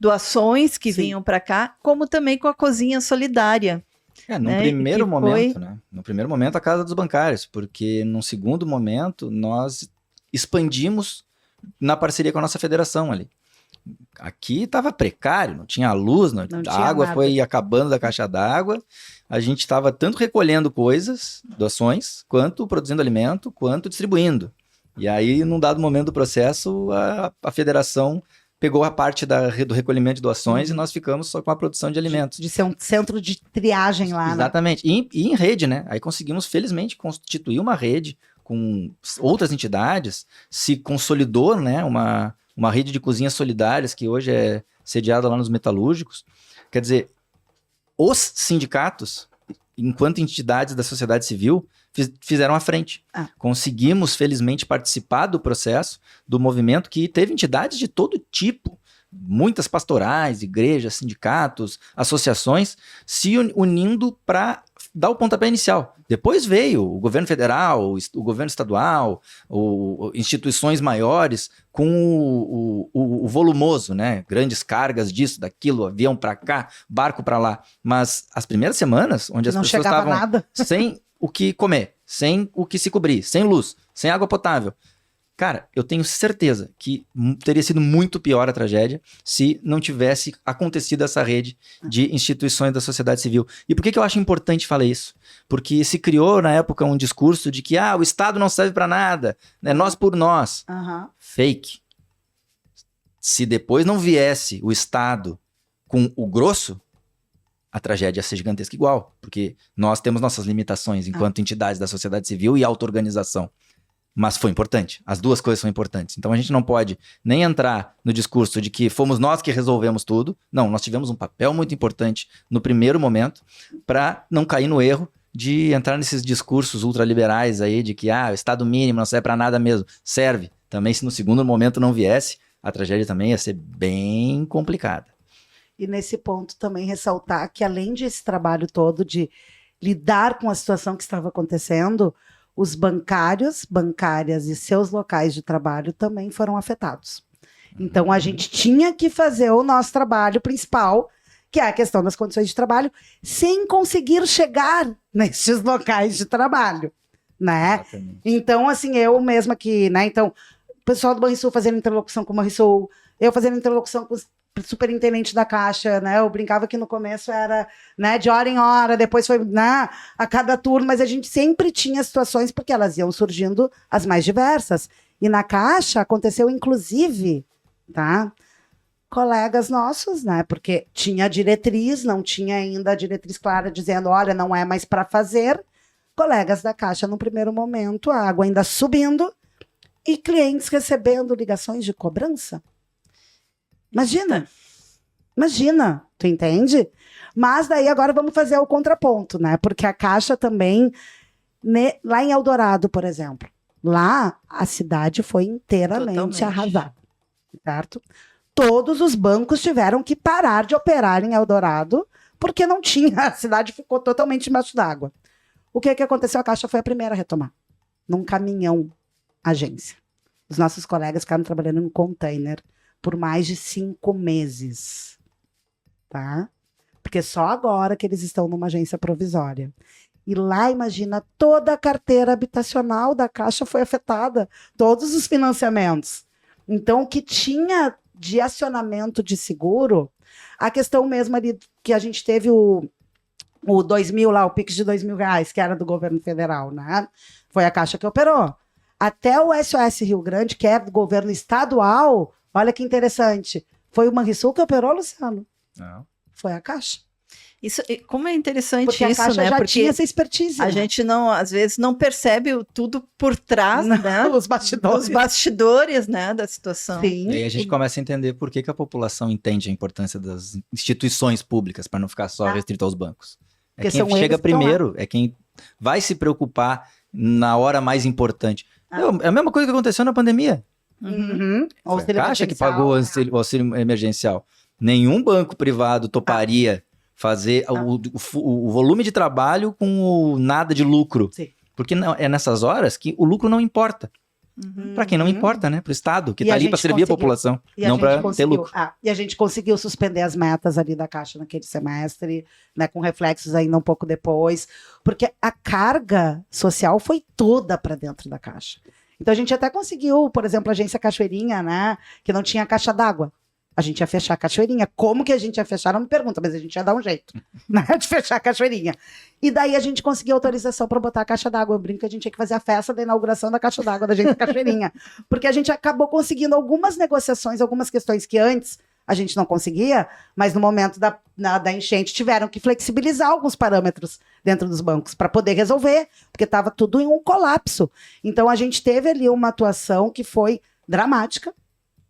doações que vinham para cá, como também com a cozinha solidária. Num primeiro momento, né? No primeiro momento, a Casa dos Bancários, porque num segundo momento, nós expandimos na parceria com a nossa federação ali. Aqui estava precário, não tinha luz, a água nada. Foi acabando da caixa d'água, a gente estava tanto recolhendo coisas, doações, quanto produzindo alimento, quanto distribuindo. E aí, num dado momento do processo, a federação pegou a parte do recolhimento de doações e nós ficamos só com a produção de alimentos. De ser um centro de triagem lá, exatamente. Né? E em rede, né? Aí conseguimos, felizmente, constituir uma rede com outras entidades, se consolidou, né? Uma rede de cozinhas solidárias que hoje é sediada lá nos metalúrgicos. Quer dizer, os sindicatos, enquanto entidades da sociedade civil, fizeram a frente. Conseguimos, felizmente, participar do processo, do movimento, que teve entidades de todo tipo, muitas pastorais, igrejas, sindicatos, associações, se unindo para dar o pontapé inicial. Depois veio o governo federal, o governo estadual, instituições maiores com o volumoso, né? Grandes cargas disso, daquilo, avião para cá, barco para lá. Mas as primeiras semanas, onde as pessoas estavam sem o que comer, sem o que se cobrir, sem luz, sem água potável. Cara, eu tenho certeza que teria sido muito pior a tragédia se não tivesse acontecido essa rede de instituições da sociedade civil. E por que eu acho importante falar isso? Porque se criou na época um discurso de que o Estado não serve para nada, né? Nós por nós. Fake. Se depois não viesse o Estado com o grosso, a tragédia ia ser gigantesca igual, porque nós temos nossas limitações enquanto entidades da sociedade civil e auto-organização. Mas foi importante, as duas coisas são importantes. Então a gente não pode nem entrar no discurso de que fomos nós que resolvemos tudo. Não, nós tivemos um papel muito importante no primeiro momento para não cair no erro de entrar nesses discursos ultraliberais aí de que o Estado mínimo não serve para nada mesmo. Serve. Também se no segundo momento não viesse, a tragédia também ia ser bem complicada. E nesse ponto também ressaltar que além desse trabalho todo de lidar com a situação que estava acontecendo, os bancários, bancárias e seus locais de trabalho também foram afetados. Então, a gente tinha que fazer o nosso trabalho principal, que é a questão das condições de trabalho, sem conseguir chegar nesses locais de trabalho, né? Exatamente. Então, assim, eu mesma que, né? Então, o pessoal do Banrisul fazendo interlocução com o Banrisul, eu fazendo interlocução com os superintendente da Caixa, né? Eu brincava que no começo era, né, de hora em hora, depois foi, né, a cada turno, mas a gente sempre tinha situações porque elas iam surgindo as mais diversas. E na Caixa aconteceu inclusive, tá? Colegas nossos, né? Porque tinha diretriz, não tinha ainda a diretriz clara dizendo, olha, não é mais para fazer. Colegas da Caixa no primeiro momento, a água ainda subindo e clientes recebendo ligações de cobrança. Imagina, tu entende? Mas daí agora vamos fazer o contraponto, né? Porque a Caixa também, lá em Eldorado, por exemplo, lá a cidade foi inteiramente Totalmente. arrasada, certo? Todos os bancos tiveram que parar de operar em Eldorado porque não tinha, a cidade ficou totalmente embaixo d'água. O que aconteceu? A Caixa foi a primeira a retomar, num caminhão agência. Os nossos colegas ficaram trabalhando em container por mais de 5 meses, tá? Porque só agora que eles estão numa agência provisória. E lá, imagina, toda a carteira habitacional da Caixa foi afetada, todos os financiamentos. Então, o que tinha de acionamento de seguro, a questão mesmo ali que a gente teve o 2.000 lá, o Pix de R$2.000, que era do governo federal, né? Foi a Caixa que operou. Até o SOS Rio Grande, que é do governo estadual, olha que interessante, foi o Banrisul que operou, Luciano? Não. Foi a Caixa. Isso, como é interessante Porque isso, a Caixa né? já Porque tinha essa expertise. a né? gente não, às vezes, não percebe tudo por trás, Não, né? os bastidores. Os bastidores, né, da situação. Sim. E aí a gente começa a entender por que a população entende a importância das instituições públicas, para não ficar só restrito aos bancos. É Porque quem são eles chega que estão lá. primeiro, é quem vai se preocupar na hora mais importante. É a mesma coisa que aconteceu na pandemia. Uhum. Foi a Auxílio Caixa que emergencial, pagou o né? auxílio emergencial. Nenhum banco privado toparia fazer o volume de trabalho com o nada de lucro. Sim. Porque não, é nessas horas que o lucro não importa. Uhum. Para quem não importa, né? Para o Estado, que E está a ali para gente servir a conseguiu. população, E a não gente para ter conseguiu- lucro. e a gente conseguiu suspender as metas ali da Caixa naquele semestre, né, com reflexos ainda um pouco depois, porque a carga social foi toda para dentro da Caixa. Então a gente até conseguiu, por exemplo, a agência Cachoeirinha, né, que não tinha caixa d'água. A gente ia fechar a Cachoeirinha. Como que a gente ia fechar? Não me pergunta, mas a gente ia dar um jeito, né, de fechar a Cachoeirinha. E daí a gente conseguiu autorização para botar a caixa d'água. Eu brinco que a gente tinha que fazer a festa da inauguração da caixa d'água da agência Cachoeirinha. Porque a gente acabou conseguindo algumas negociações, algumas questões que antes a gente não conseguia, mas no momento da enchente tiveram que flexibilizar alguns parâmetros dentro dos bancos para poder resolver, porque estava tudo em um colapso. Então a gente teve ali uma atuação que foi dramática,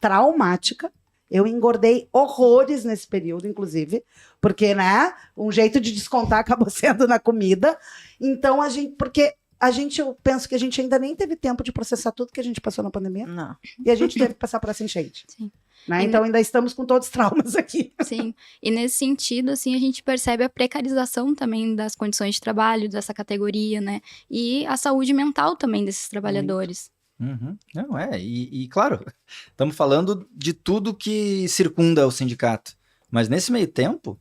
traumática. Eu engordei horrores nesse período, inclusive, porque, né, um jeito de descontar acabou sendo na comida. Então eu penso que a gente ainda nem teve tempo de processar tudo que a gente passou na pandemia. Não. E a gente teve que passar por essa enchente. Sim. Né? Então ainda estamos com todos os traumas aqui. Sim, e nesse sentido, assim, a gente percebe a precarização também das condições de trabalho dessa categoria, né? E a saúde mental também desses trabalhadores. Uhum. Não, e claro, estamos falando de tudo que circunda o sindicato. Mas nesse meio tempo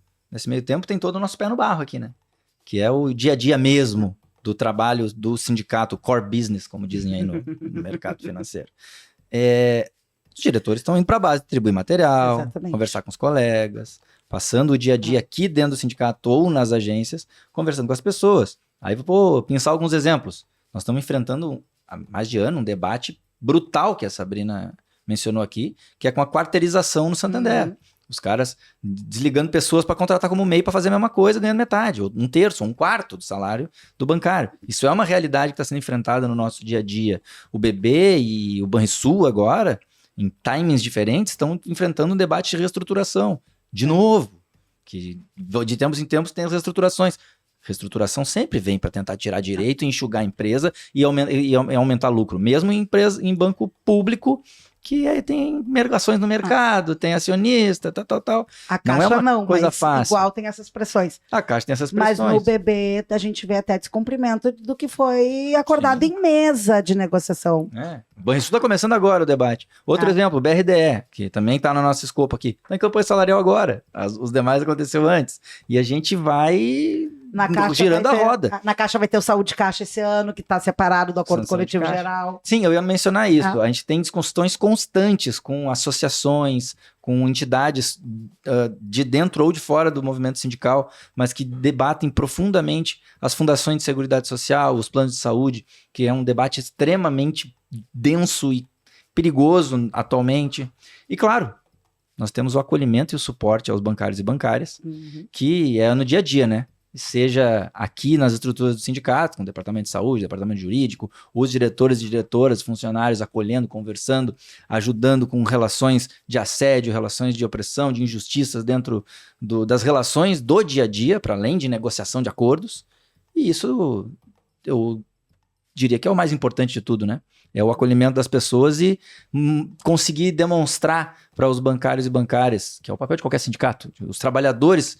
tem todo o nosso pé no barro aqui, né? Que é o dia a dia mesmo do trabalho do sindicato, core business, como dizem aí no mercado financeiro. Os diretores estão indo para a base, distribuir material, Exatamente. conversar com os colegas, passando o dia a dia aqui dentro do sindicato ou nas agências, conversando com as pessoas. Aí, pensar alguns exemplos. Nós estamos enfrentando há mais de ano um debate brutal que a Sabrina mencionou aqui, que é com a quarteirização no Santander. Uhum. Os caras desligando pessoas para contratar como MEI para fazer a mesma coisa, ganhando metade, ou um terço, ou um quarto do salário do bancário. Isso é uma realidade que está sendo enfrentada no nosso dia a dia. O BB e o Banrisul agora, em timings diferentes, estão enfrentando um debate de reestruturação. De novo, que de tempos em tempos tem as reestruturações. Reestruturação sempre vem para tentar tirar direito, enxugar a empresa e aumentar lucro. Mesmo em banco público, que aí tem ações no mercado, tem acionista, tal. A Caixa Não é uma coisa mas fácil. igual tem essas pressões. A Caixa tem essas Mas pressões. no BB a gente vê até descumprimento do que foi acordado em mesa de negociação. O Banrisul está começando agora o debate. Outro exemplo, o BRDE, que também está no nosso escopo aqui. Está em campanha salarial agora. Os demais aconteceu antes. E a gente vai Na Caixa girando a vai ter- roda. Na Caixa vai ter o Saúde Caixa esse ano, que está separado do Acordo Saúde Coletivo Caixa. Geral. Sim, eu ia mencionar isso. A gente tem discussões constantes com associações, com entidades de dentro ou de fora do movimento sindical, mas que debatem profundamente as fundações de seguridade social, os planos de saúde, que é um debate extremamente denso e perigoso atualmente. E claro, nós temos o acolhimento e o suporte aos bancários e bancárias, Uhum. que é no dia a dia, né? seja aqui nas estruturas do sindicato, com o departamento de saúde, departamento jurídico, os diretores e diretoras, funcionários acolhendo, conversando, ajudando com relações de assédio, relações de opressão, de injustiças dentro das relações do dia a dia, para além de negociação de acordos. E isso, eu diria que é o mais importante de tudo, né? É o acolhimento das pessoas e conseguir demonstrar para os bancários e bancárias, que é o papel de qualquer sindicato, os trabalhadores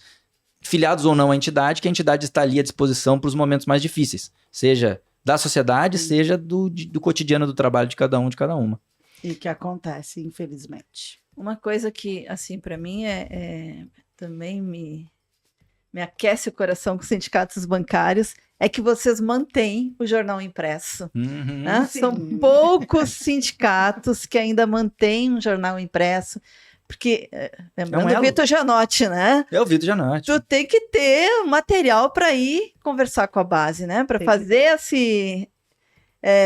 filiados ou não à entidade, que a entidade está ali à disposição para os momentos mais difíceis, seja da sociedade, seja do cotidiano do trabalho de cada um, de cada uma. E que acontece, infelizmente. Uma coisa que, assim, para mim também me aquece o coração com os sindicatos bancários é que vocês mantêm o jornal impresso. Uhum. Né? São poucos sindicatos que ainda mantêm um jornal impresso. Porque, lembrando o Vitor Gianotti, né? É o Vitor Gianotti. Tu tem que ter material para ir conversar com a base, né? Para fazer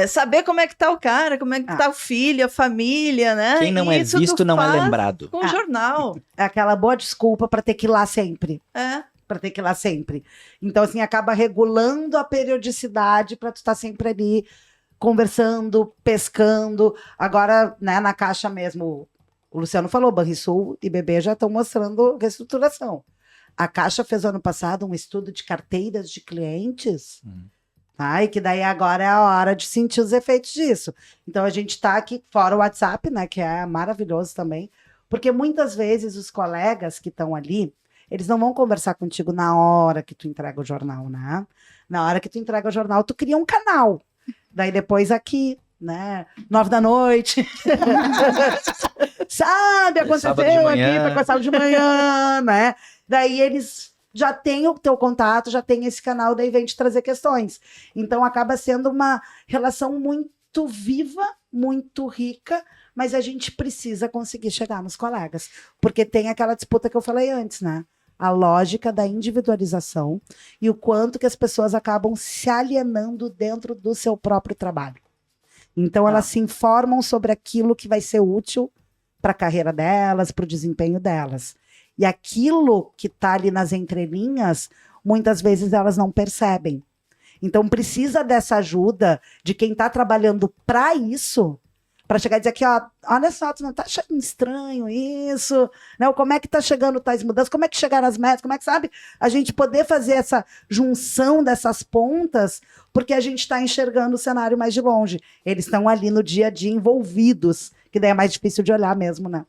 saber como é que tá o cara, como é que tá o filho, a família, né? Quem não é visto não é lembrado. Com o jornal. É aquela boa desculpa para ter que ir lá sempre. Para ter que ir lá sempre. Então, assim, acaba regulando a periodicidade para tu estar sempre ali conversando, pescando. Agora, né, na Caixa mesmo, o Luciano falou, Banrisul e BB já estão mostrando reestruturação. A Caixa fez ano passado um estudo de carteiras de clientes, tá? E que daí agora é a hora de sentir os efeitos disso. Então a gente está aqui, fora o WhatsApp, né, que é maravilhoso também, porque muitas vezes os colegas que estão ali, eles não vão conversar contigo na hora que tu entrega o jornal, né? Na hora que tu entrega o jornal, tu cria um canal. Daí depois aqui, né, 9 da noite, sabe, aconteceu aqui, sábado de manhã, né, daí eles já têm o teu contato, já tem esse canal, daí vem te trazer questões, então acaba sendo uma relação muito viva, muito rica, mas a gente precisa conseguir chegar nos colegas, porque tem aquela disputa que eu falei antes, né, a lógica da individualização e o quanto que as pessoas acabam se alienando dentro do seu próprio trabalho. Então, elas se informam sobre aquilo que vai ser útil para a carreira delas, para o desempenho delas. E aquilo que está ali nas entrelinhas, muitas vezes elas não percebem. Então, precisa dessa ajuda de quem está trabalhando para isso, para chegar e dizer aqui, ó, olha só, tu não está achando estranho isso? Né? Como é que está chegando tais mudanças? Como é que chegaram as metas? Como é que, sabe, a gente poder fazer essa junção dessas pontas, porque a gente está enxergando o cenário mais de longe. Eles estão ali no dia a dia envolvidos, que daí é mais difícil de olhar mesmo, né?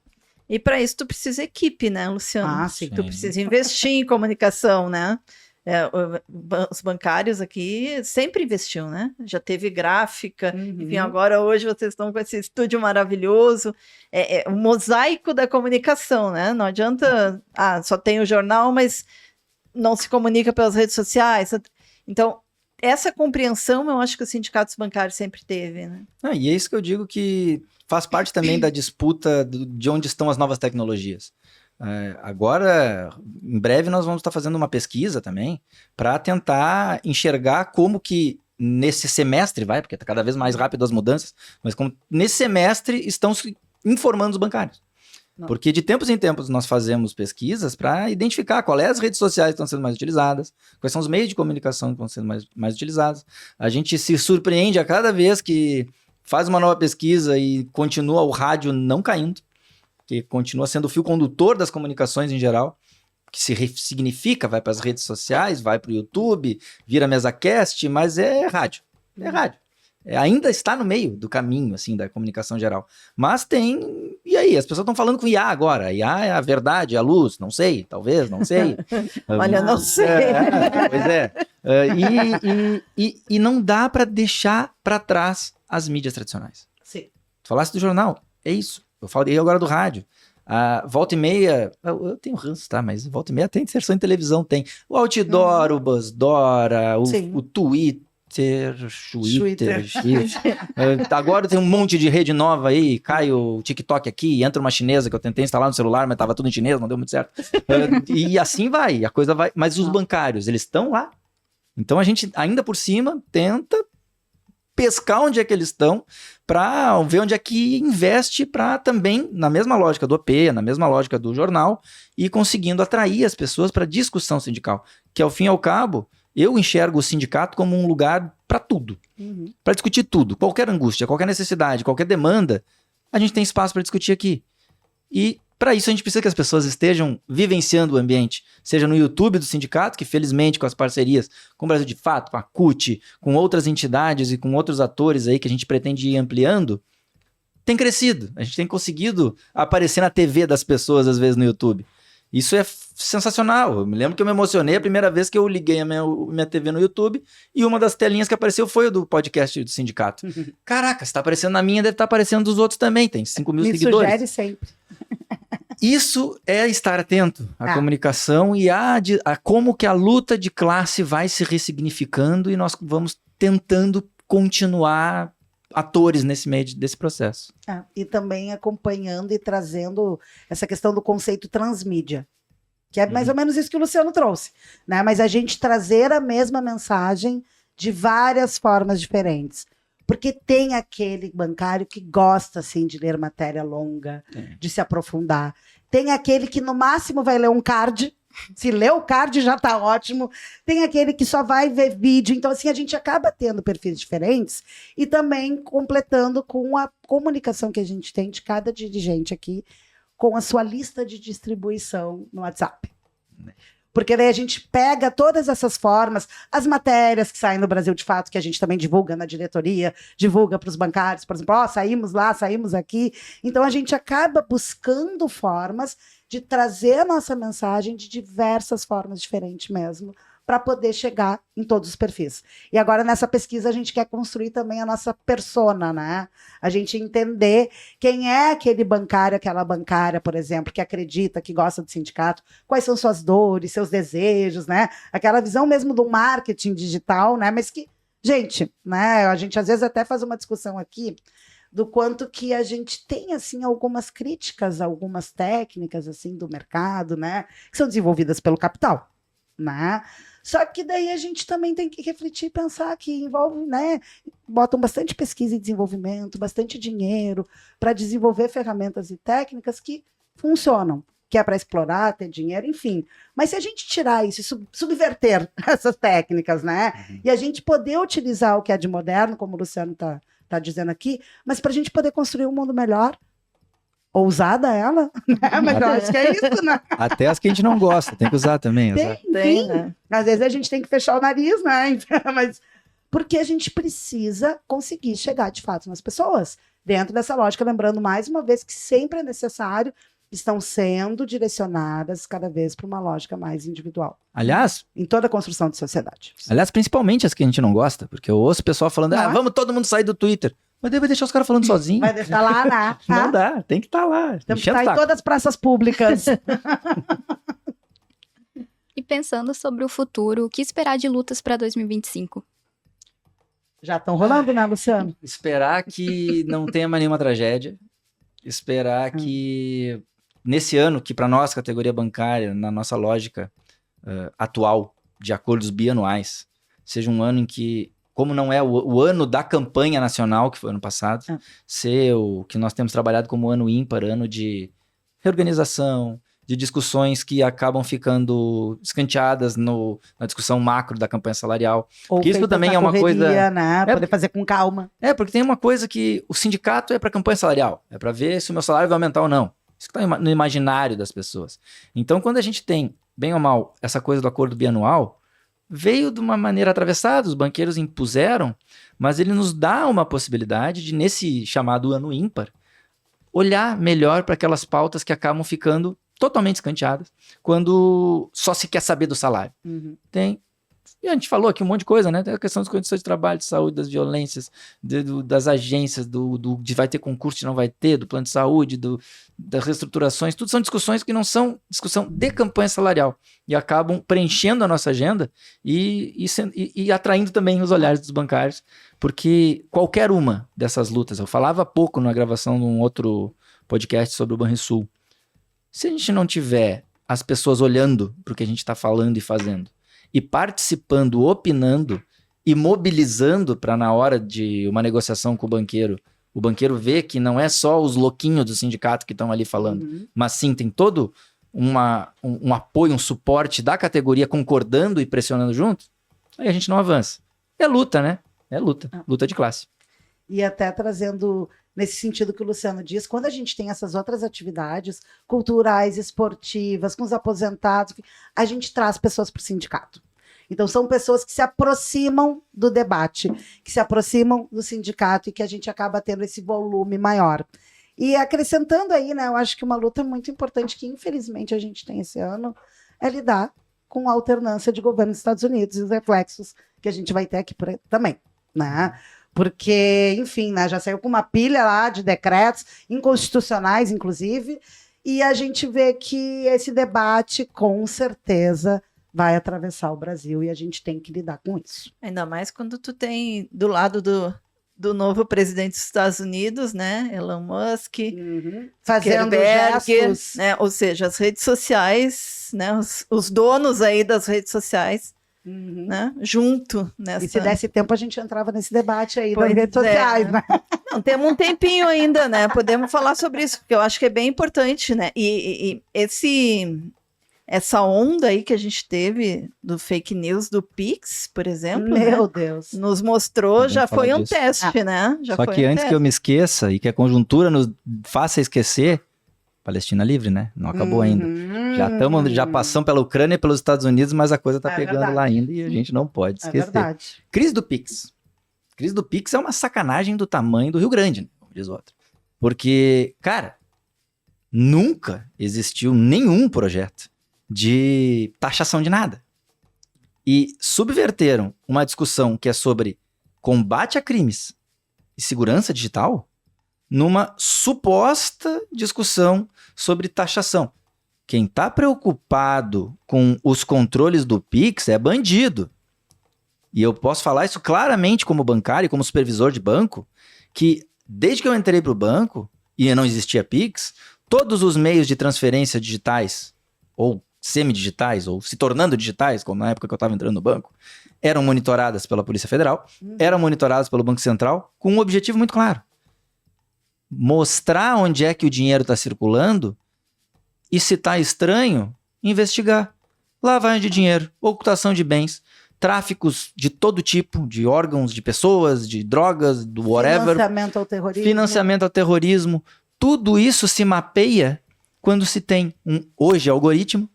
E para isso tu precisa equipe, né, Luciano? Sim. Tu precisa investir em comunicação, né? Os bancários aqui sempre investiu, né? Já teve gráfica, enfim, agora hoje vocês estão com esse estúdio maravilhoso, um mosaico da comunicação, né? Não adianta, só tem o jornal, mas não se comunica pelas redes sociais. Então, essa compreensão eu acho que os sindicatos bancários sempre teve, né? E é isso que eu digo que faz parte também da disputa de onde estão as novas tecnologias. Agora, em breve, nós vamos estar fazendo uma pesquisa também para tentar enxergar como que nesse semestre, porque está cada vez mais rápido as mudanças, mas como nesse semestre estão se informando os bancários. Porque de tempos em tempos nós fazemos pesquisas para identificar quais as redes sociais que estão sendo mais utilizadas, quais são os meios de comunicação que estão sendo mais utilizados. A gente se surpreende a cada vez que faz uma nova pesquisa e continua o rádio não caindo, que continua sendo o fio condutor das comunicações em geral, que se significa, vai para as redes sociais, vai para o YouTube, vira MesaCast, mas é rádio. É rádio. Ainda está no meio do caminho, assim, da comunicação geral. Mas tem... E aí? As pessoas estão falando com IA agora. IA é a verdade, a luz. Não sei, talvez, não sei. Olha, não sei. Pois é. E não dá para deixar para trás as mídias tradicionais. Sim. Tu falaste do jornal, é isso. Eu falei agora do rádio. Volta e meia, eu tenho ranço, tá? Mas volta e meia tem inserção em televisão, tem. O Outdoor, o BuzzDora, o Twitter. Agora tem um monte de rede nova aí, cai o TikTok aqui, entra uma chinesa que eu tentei instalar no celular, mas tava tudo em chinês, não deu muito certo. E assim vai, a coisa vai. Mas os bancários, eles estão lá. Então a gente, ainda por cima, tenta pescar onde é que eles estão, para ver onde é que investe para também, na mesma lógica do OP, na mesma lógica do jornal, e conseguindo atrair as pessoas para discussão sindical. Que ao fim e ao cabo, eu enxergo o sindicato como um lugar para tudo, para discutir tudo, qualquer angústia, qualquer necessidade, qualquer demanda, a gente tem espaço para discutir aqui. E para isso a gente precisa que as pessoas estejam vivenciando o ambiente, seja no YouTube do sindicato, que felizmente com as parcerias com o Brasil de Fato, com a CUT, com outras entidades e com outros atores aí que a gente pretende ir ampliando, tem crescido. A gente tem conseguido aparecer na TV das pessoas às vezes no YouTube. Isso é sensacional. Eu me lembro que eu me emocionei a primeira vez que eu liguei a minha TV no YouTube e uma das telinhas que apareceu foi o do podcast do sindicato. Caraca, se tá aparecendo na minha, deve estar aparecendo dos outros também. Tem 5 mil seguidores. Sugere sempre. Isso é estar atento à comunicação e a como que a luta de classe vai se ressignificando e nós vamos tentando continuar atores nesse meio desse processo. E também acompanhando e trazendo essa questão do conceito transmídia, que é mais ou menos isso que o Luciano trouxe, né? Mas a gente trazer a mesma mensagem de várias formas diferentes. Porque tem aquele bancário que gosta, assim, de ler matéria longa, de se aprofundar. Tem aquele que, no máximo, vai ler um card. Se lê o card, já tá ótimo. Tem aquele que só vai ver vídeo. Então, assim, a gente acaba tendo perfis diferentes e também completando com a comunicação que a gente tem de cada dirigente aqui com a sua lista de distribuição no WhatsApp. Porque daí a gente pega todas essas formas, as matérias que saem no Brasil de Fato, que a gente também divulga na diretoria, divulga para os bancários, por exemplo, saímos lá, saímos aqui. Então a gente acaba buscando formas de trazer a nossa mensagem de diversas formas diferentes mesmo, para poder chegar em todos os perfis. E agora, nessa pesquisa, a gente quer construir também a nossa persona, né? A gente entender quem é aquele bancário, aquela bancária, por exemplo, que acredita, que gosta do sindicato, quais são suas dores, seus desejos, né? Aquela visão mesmo do marketing digital, né? Mas que, gente, né? A gente às vezes até faz uma discussão aqui do quanto que a gente tem, assim, algumas críticas, algumas técnicas, assim, do mercado, né? Que são desenvolvidas pelo capital, né? Só que daí a gente também tem que refletir e pensar que envolve, né? Botam bastante pesquisa e desenvolvimento, bastante dinheiro para desenvolver ferramentas e técnicas que funcionam, que é para explorar, ter dinheiro, enfim. Mas se a gente tirar isso e subverter essas técnicas, né? E a gente poder utilizar o que é de moderno, como o Luciano tá dizendo aqui, mas para a gente poder construir um mundo melhor, ousada ela, né? Mas eu acho que é isso, né? Até as que a gente não gosta, tem que usar também. Tem, né? Às vezes a gente tem que fechar o nariz, né? Mas porque a gente precisa conseguir chegar de fato nas pessoas. Dentro dessa lógica, lembrando mais uma vez que sempre é necessário, estão sendo direcionadas cada vez para uma lógica mais individual. Aliás, em toda a construção de sociedade. Principalmente as que a gente não gosta, porque eu ouço o pessoal falando, vamos todo mundo sair do Twitter. Mas daí vai deixar os caras falando sozinho. Vai deixar lá, né? Não dá, tem que estar lá. Temos que estar em todas as praças públicas. E pensando sobre o futuro, o que esperar de lutas para 2025? Já estão rolando, né, Luciano? Esperar que não tenha mais nenhuma tragédia. Esperar que nesse ano, que para nós, categoria bancária, na nossa lógica atual de acordos bianuais, seja um ano em que, como não é o ano da campanha nacional, que foi ano passado, ser o que nós temos trabalhado como ano ímpar, ano de reorganização, de discussões que acabam ficando escanteadas na discussão macro da campanha salarial. Ou que isso também é uma coisa, né? Poder fazer com calma. Porque tem uma coisa que o sindicato é para campanha salarial, é para ver se o meu salário vai aumentar ou não. Isso que está no imaginário das pessoas. Então, quando a gente tem, bem ou mal, essa coisa do acordo bianual, veio de uma maneira atravessada, os banqueiros impuseram, mas ele nos dá uma possibilidade de, nesse chamado ano ímpar, olhar melhor para aquelas pautas que acabam ficando totalmente escanteadas, quando só se quer saber do salário. E a gente falou aqui um monte de coisa, né? Tem a questão das condições de trabalho, de saúde, das violências, das agências, de vai ter concurso, de não vai ter, do plano de saúde, das reestruturações, tudo são discussões que não são discussão de campanha salarial e acabam preenchendo a nossa agenda e atraindo também os olhares dos bancários, porque qualquer uma dessas lutas, eu falava há pouco na gravação de um outro podcast sobre o Banrisul, se a gente não tiver as pessoas olhando para o que a gente está falando e fazendo, e participando, opinando, e mobilizando para na hora de uma negociação com o banqueiro ver que não é só os louquinhos do sindicato que estão ali falando, mas sim tem todo um apoio, um suporte da categoria concordando e pressionando junto, aí a gente não avança. É luta, né? É luta de classe. E até trazendo nesse sentido que o Luciano diz, quando a gente tem essas outras atividades culturais, esportivas, com os aposentados, a gente traz pessoas para o sindicato. Então, são pessoas que se aproximam do debate, que se aproximam do sindicato e que a gente acaba tendo esse volume maior. E acrescentando aí, né, eu acho que uma luta muito importante que, infelizmente, a gente tem esse ano é lidar com a alternância de governo dos Estados Unidos e os reflexos que a gente vai ter aqui também, né? Porque, enfim, né, já saiu com uma pilha lá de decretos, inconstitucionais, inclusive, e a gente vê que esse debate, com certeza, vai atravessar o Brasil e a gente tem que lidar com isso. Ainda mais quando tu tem do lado do novo presidente dos Estados Unidos, né, Elon Musk, Fazendo Zuckerberg, gestos. né, ou seja, as redes sociais, né, os donos aí das redes sociais, né, junto nessa... E se desse tempo a gente entrava nesse debate aí Pois das redes é. sociais, né? Não, temos um tempinho ainda, né, podemos falar sobre isso, porque eu acho que é bem importante, né, e essa onda aí que a gente teve do fake news do Pix, por exemplo, né, Meu Deus. nos mostrou, Vamos já falar foi um disso. teste, né? Já Só foi que um antes que eu me esqueça e que a conjuntura nos faça esquecer, Palestina livre, né? Não acabou ainda. Já passamos pela Ucrânia e pelos Estados Unidos, mas a coisa tá pegando verdade. lá ainda e a gente não pode É esquecer. verdade. Crise do Pix. Crise do Pix é uma sacanagem do tamanho do Rio Grande, né? Como diz o outro. Porque, cara, nunca existiu nenhum projeto de taxação de nada. E subverteram uma discussão que é sobre combate a crimes e segurança digital numa suposta discussão sobre taxação. Quem está preocupado com os controles do Pix é bandido. E eu posso falar isso claramente como bancário, como supervisor de banco, que desde que eu entrei para o banco e não existia Pix, todos os meios de transferência digitais, ou semidigitais, ou se tornando digitais, como na época que eu estava entrando no banco, eram monitoradas pela Polícia Federal, eram monitoradas pelo Banco Central, com um objetivo muito claro. Mostrar onde é que o dinheiro está circulando e, se está estranho, investigar. Lavagem de dinheiro, ocultação de bens, tráficos de todo tipo, de órgãos, de pessoas, de drogas, do whatever. Financiamento ao terrorismo. Financiamento ao terrorismo. Tudo isso se mapeia quando se tem hoje, algoritmo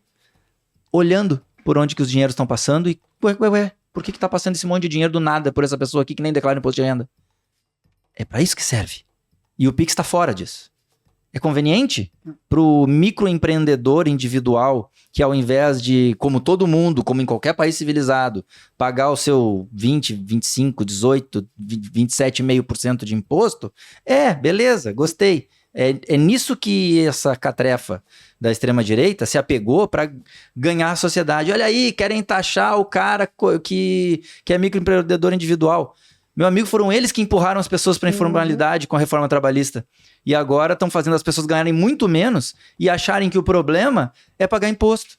olhando por onde que os dinheiros estão passando e, por que está passando esse monte de dinheiro do nada por essa pessoa aqui que nem declara imposto de renda? É para isso que serve. E o Pix está fora disso. É conveniente para o microempreendedor individual que, ao invés de, como todo mundo, como em qualquer país civilizado, pagar o seu 20, 25, 18, 27,5% de imposto, beleza, gostei. É nisso que essa catrefa da extrema-direita se apegou para ganhar a sociedade. Olha aí, querem taxar o cara que é microempreendedor individual. Meu amigo, foram eles que empurraram as pessoas para a informalidade com a reforma trabalhista. E agora estão fazendo as pessoas ganharem muito menos e acharem que o problema é pagar imposto.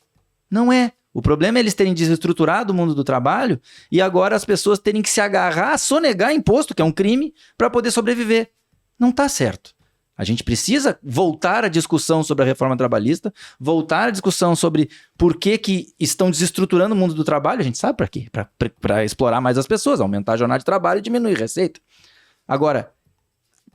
Não é. O problema é eles terem desestruturado o mundo do trabalho e agora as pessoas terem que se agarrar a sonegar imposto, que é um crime, para poder sobreviver. Não está certo. A gente precisa voltar à discussão sobre a reforma trabalhista, voltar à discussão sobre por que estão desestruturando o mundo do trabalho. A gente sabe para quê? Para explorar mais as pessoas, aumentar a jornada de trabalho e diminuir a receita. Agora,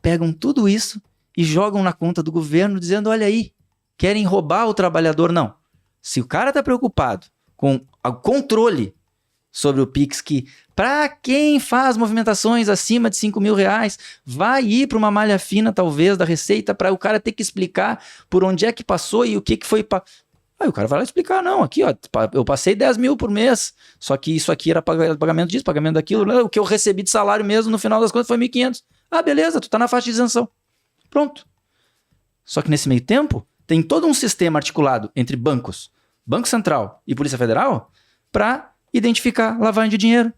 pegam tudo isso e jogam na conta do governo dizendo, olha aí, querem roubar o trabalhador. Não. Se o cara está preocupado com o controle sobre o Pix, que para quem faz movimentações acima de R$5.000, vai ir para uma malha fina, talvez, da Receita, para o cara ter que explicar por onde é que passou e o que foi... Aí o cara vai lá explicar, não, aqui, ó, eu passei 10 mil por mês, só que isso aqui era pagamento disso, pagamento daquilo, o que eu recebi de salário mesmo, no final das contas, foi 1.500. Ah, beleza, tu tá na faixa de isenção. Pronto. Só que nesse meio tempo, tem todo um sistema articulado entre bancos, Banco Central e Polícia Federal, para identificar lavagem de dinheiro,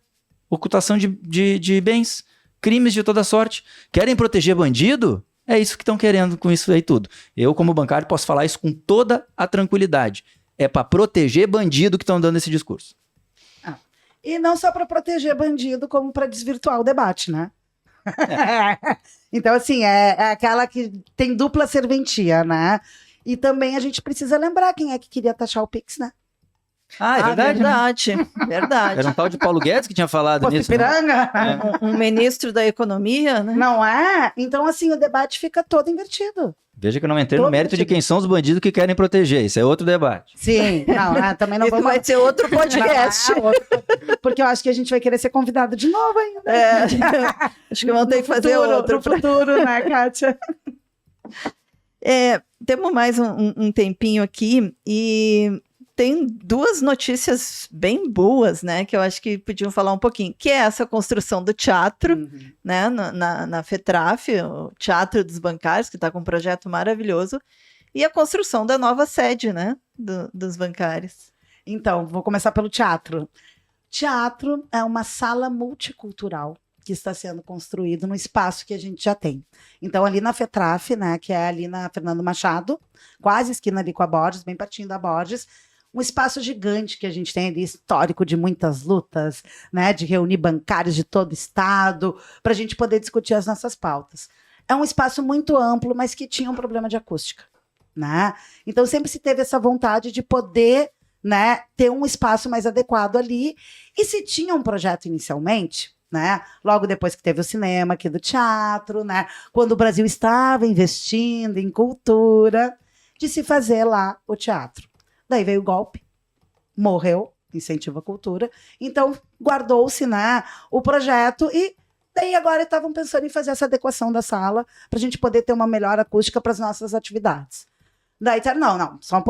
ocultação de bens, crimes de toda sorte. Querem proteger bandido? É isso que estão querendo com isso aí tudo. Eu, como bancário, posso falar isso com toda a tranquilidade. É para proteger bandido que estão dando esse discurso. E não só para proteger bandido, como para desvirtuar o debate, né? Então, assim, é aquela que tem dupla serventia, né? E também a gente precisa lembrar quem é que queria taxar o Pix, né? Ah, é verdade, né? Verdade. Era um tal de Paulo Guedes que tinha falado Fosse nisso, né? piranga? Um ministro da economia, né? Não é? Então, assim, o debate fica todo invertido. Veja que eu não entrei no Todo mérito de sentido. quem são os bandidos que querem proteger. Isso é outro debate. Sim, não, também não Isso vamos... vai ser outro podcast. Porque eu acho que a gente vai querer ser convidado de novo ainda. É, acho que vão ter que fazer outro. No futuro, né, Kátia? Temos mais um tempinho aqui e tem duas notícias bem boas, né? Que eu acho que podiam falar um pouquinho. Que é essa construção do teatro, né? Na FETRAF, o Teatro dos Bancários, que está com um projeto maravilhoso. E a construção da nova sede, né? Dos bancários. Então, vou começar pelo teatro. Teatro é uma sala multicultural que está sendo construído no espaço que a gente já tem. Então, ali na FETRAF, né, que é ali na Fernando Machado, quase esquina ali com a Borges, bem pertinho da Borges, um espaço gigante que a gente tem ali, histórico de muitas lutas, né, de reunir bancários de todo o estado, para a gente poder discutir as nossas pautas. É um espaço muito amplo, mas que tinha um problema de acústica, né? Então, sempre se teve essa vontade de poder, né, ter um espaço mais adequado ali. E se tinha um projeto inicialmente, né, logo depois que teve o cinema aqui do teatro, né, quando o Brasil estava investindo em cultura, de se fazer lá o teatro. Daí veio o golpe, morreu, incentivo à cultura, então guardou-se, né, o projeto e daí agora estavam pensando em fazer essa adequação da sala para a gente poder ter uma melhor acústica para as nossas atividades. Daí disseram, não, só um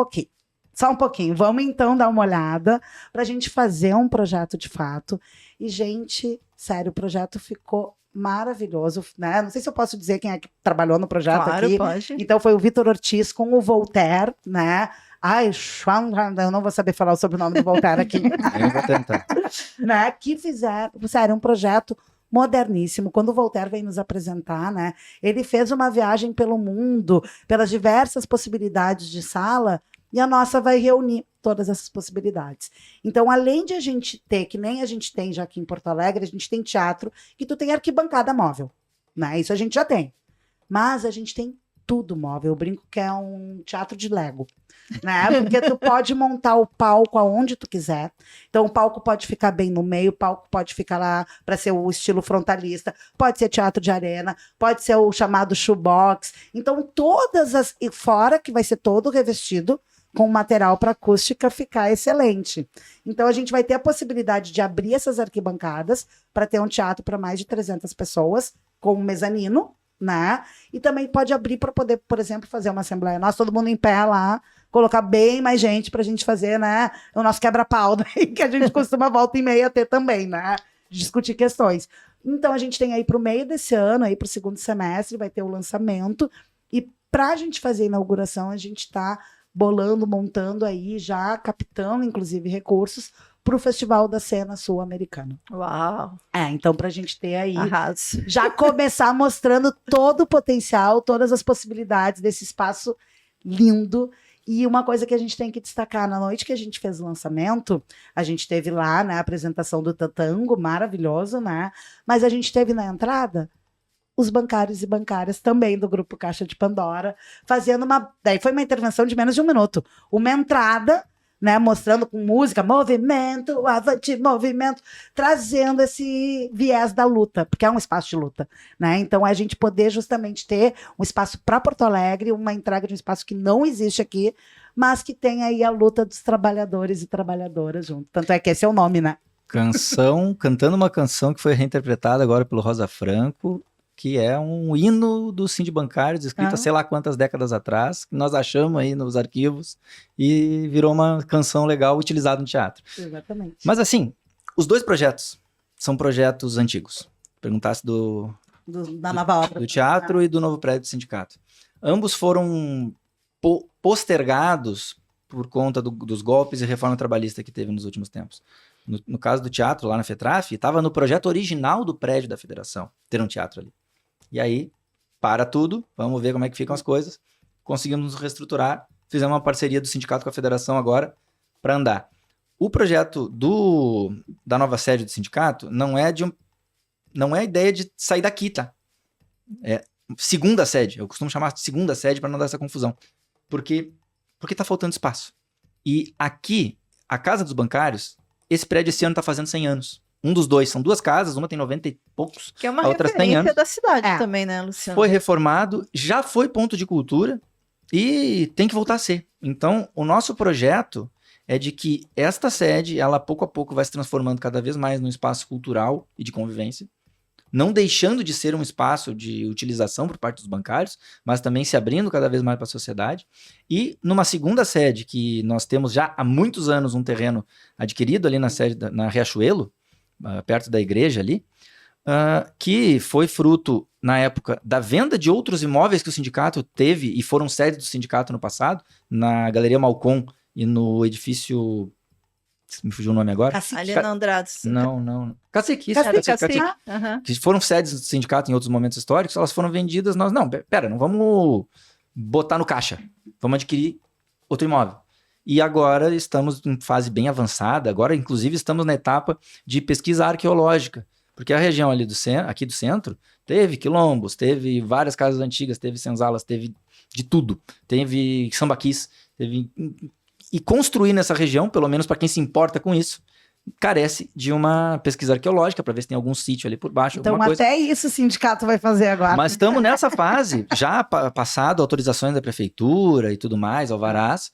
pouquinho, vamos então dar uma olhada para a gente fazer um projeto de fato. E, gente, sério, o projeto ficou maravilhoso, né? Não sei se eu posso dizer quem é que trabalhou no projeto aqui. Pode. Então, foi o Vitor Ortiz com o Voltaire, né? Ai, eu não vou saber falar o sobrenome do Voltaire aqui. Eu vou tentar. Né? Que fizeram, sério, um projeto moderníssimo. Quando o Voltaire veio nos apresentar, né? Ele fez uma viagem pelo mundo, pelas diversas possibilidades de sala, e a nossa vai reunir todas essas possibilidades. Então, além de a gente ter, que nem a gente tem já aqui em Porto Alegre, a gente tem teatro, que tu tem arquibancada móvel, né? Isso a gente já tem. Mas a gente tem tudo móvel. Eu brinco que é um teatro de Lego, né? Porque tu pode montar o palco aonde tu quiser. Então, o palco pode ficar bem no meio, o palco pode ficar lá para ser o estilo frontalista, pode ser teatro de arena, pode ser o chamado shoebox. Então, todas as... E fora que vai ser todo revestido com material para acústica ficar excelente. Então, a gente vai ter a possibilidade de abrir essas arquibancadas para ter um teatro para mais de 300 pessoas, com um mezanino, né? E também pode abrir para poder, por exemplo, fazer uma assembleia. Nós, todo mundo em pé lá, colocar bem mais gente para a gente fazer, né? O nosso quebra-pau, que a gente costuma volta e meia ter também, né? Discutir questões. Então, a gente tem aí para o meio desse ano, aí para o segundo semestre, vai ter o lançamento. E para a gente fazer a inauguração, a gente está bolando, montando aí, já captando, inclusive, recursos para o Festival da Cena Sul-Americana. Uau! Então, para a gente ter aí, Arraso. já começar mostrando todo o potencial, todas as possibilidades desse espaço lindo. E uma coisa que a gente tem que destacar, na noite que a gente fez o lançamento, a gente teve lá, né, a apresentação do Tatango, maravilhoso, né? Mas a gente teve na entrada os bancários e bancárias também do Grupo Caixa de Pandora, fazendo uma... Daí foi uma intervenção de menos de 1 minuto. Uma entrada, né, mostrando com música, movimento, avante, movimento, trazendo esse viés da luta, porque é um espaço de luta, né? Então, a gente poder justamente ter um espaço para Porto Alegre, uma entrega de um espaço que não existe aqui, mas que tem aí a luta dos trabalhadores e trabalhadoras junto. Tanto é que esse é o nome, né? Cantando uma canção que foi reinterpretada agora pelo Rosa Franco, que é um hino do Sindibancários, escrito há sei lá quantas décadas atrás, que nós achamos aí nos arquivos, e virou uma canção legal utilizada no teatro. Exatamente. Mas assim, os dois projetos são projetos antigos. Perguntasse Da nova obra. do teatro e do novo prédio do sindicato. Ambos foram postergados por conta dos golpes e reforma trabalhista que teve nos últimos tempos. No caso do teatro, lá na FETRAF, estava no projeto original do prédio da federação, ter um teatro ali. E aí, para tudo, vamos ver como é que ficam as coisas. Conseguimos nos reestruturar, fizemos uma parceria do sindicato com a federação agora para andar. o projeto da nova sede do sindicato não é a ideia de sair daqui, tá? É segunda sede. Eu costumo chamar de segunda sede para não dar essa confusão. Porque tá faltando espaço. E aqui, a Casa dos Bancários, esse prédio esse ano tá fazendo 100 anos. Um dos dois, são duas casas, uma tem 90 e poucos, Que é uma a outra tem referência anos. da cidade É. também, né, Luciano? Foi reformado, já foi ponto de cultura e tem que voltar a ser. Então, o nosso projeto é de que esta sede, ela pouco a pouco vai se transformando cada vez mais num espaço cultural e de convivência, não deixando de ser um espaço de utilização por parte dos bancários, mas também se abrindo cada vez mais para a sociedade. E numa segunda sede, que nós temos já há muitos anos um terreno adquirido ali na sede, na Riachuelo, perto da igreja ali, que foi fruto, na época, da venda de outros imóveis que o sindicato teve e foram sede do sindicato no passado, na Galeria Malcom e no edifício... Me fugiu o nome agora? Cacique. Ali na Andrados. Não. Cacique. Cacique. Aham. Que foram sedes do sindicato em outros momentos históricos, elas foram vendidas, nós, não, pera, não vamos botar no caixa, vamos adquirir outro imóvel. E agora estamos em fase bem avançada, agora inclusive estamos na etapa de pesquisa arqueológica, porque a região ali aqui do centro, teve quilombos, teve várias casas antigas, teve senzalas, teve de tudo, teve sambaquis, teve... E construir nessa região, pelo menos para quem se importa com isso, carece de uma pesquisa arqueológica para ver se tem algum sítio ali por baixo, Então, alguma coisa. até isso o sindicato vai fazer agora. Mas estamos nessa fase, já passado autorizações da prefeitura e tudo mais, alvarás,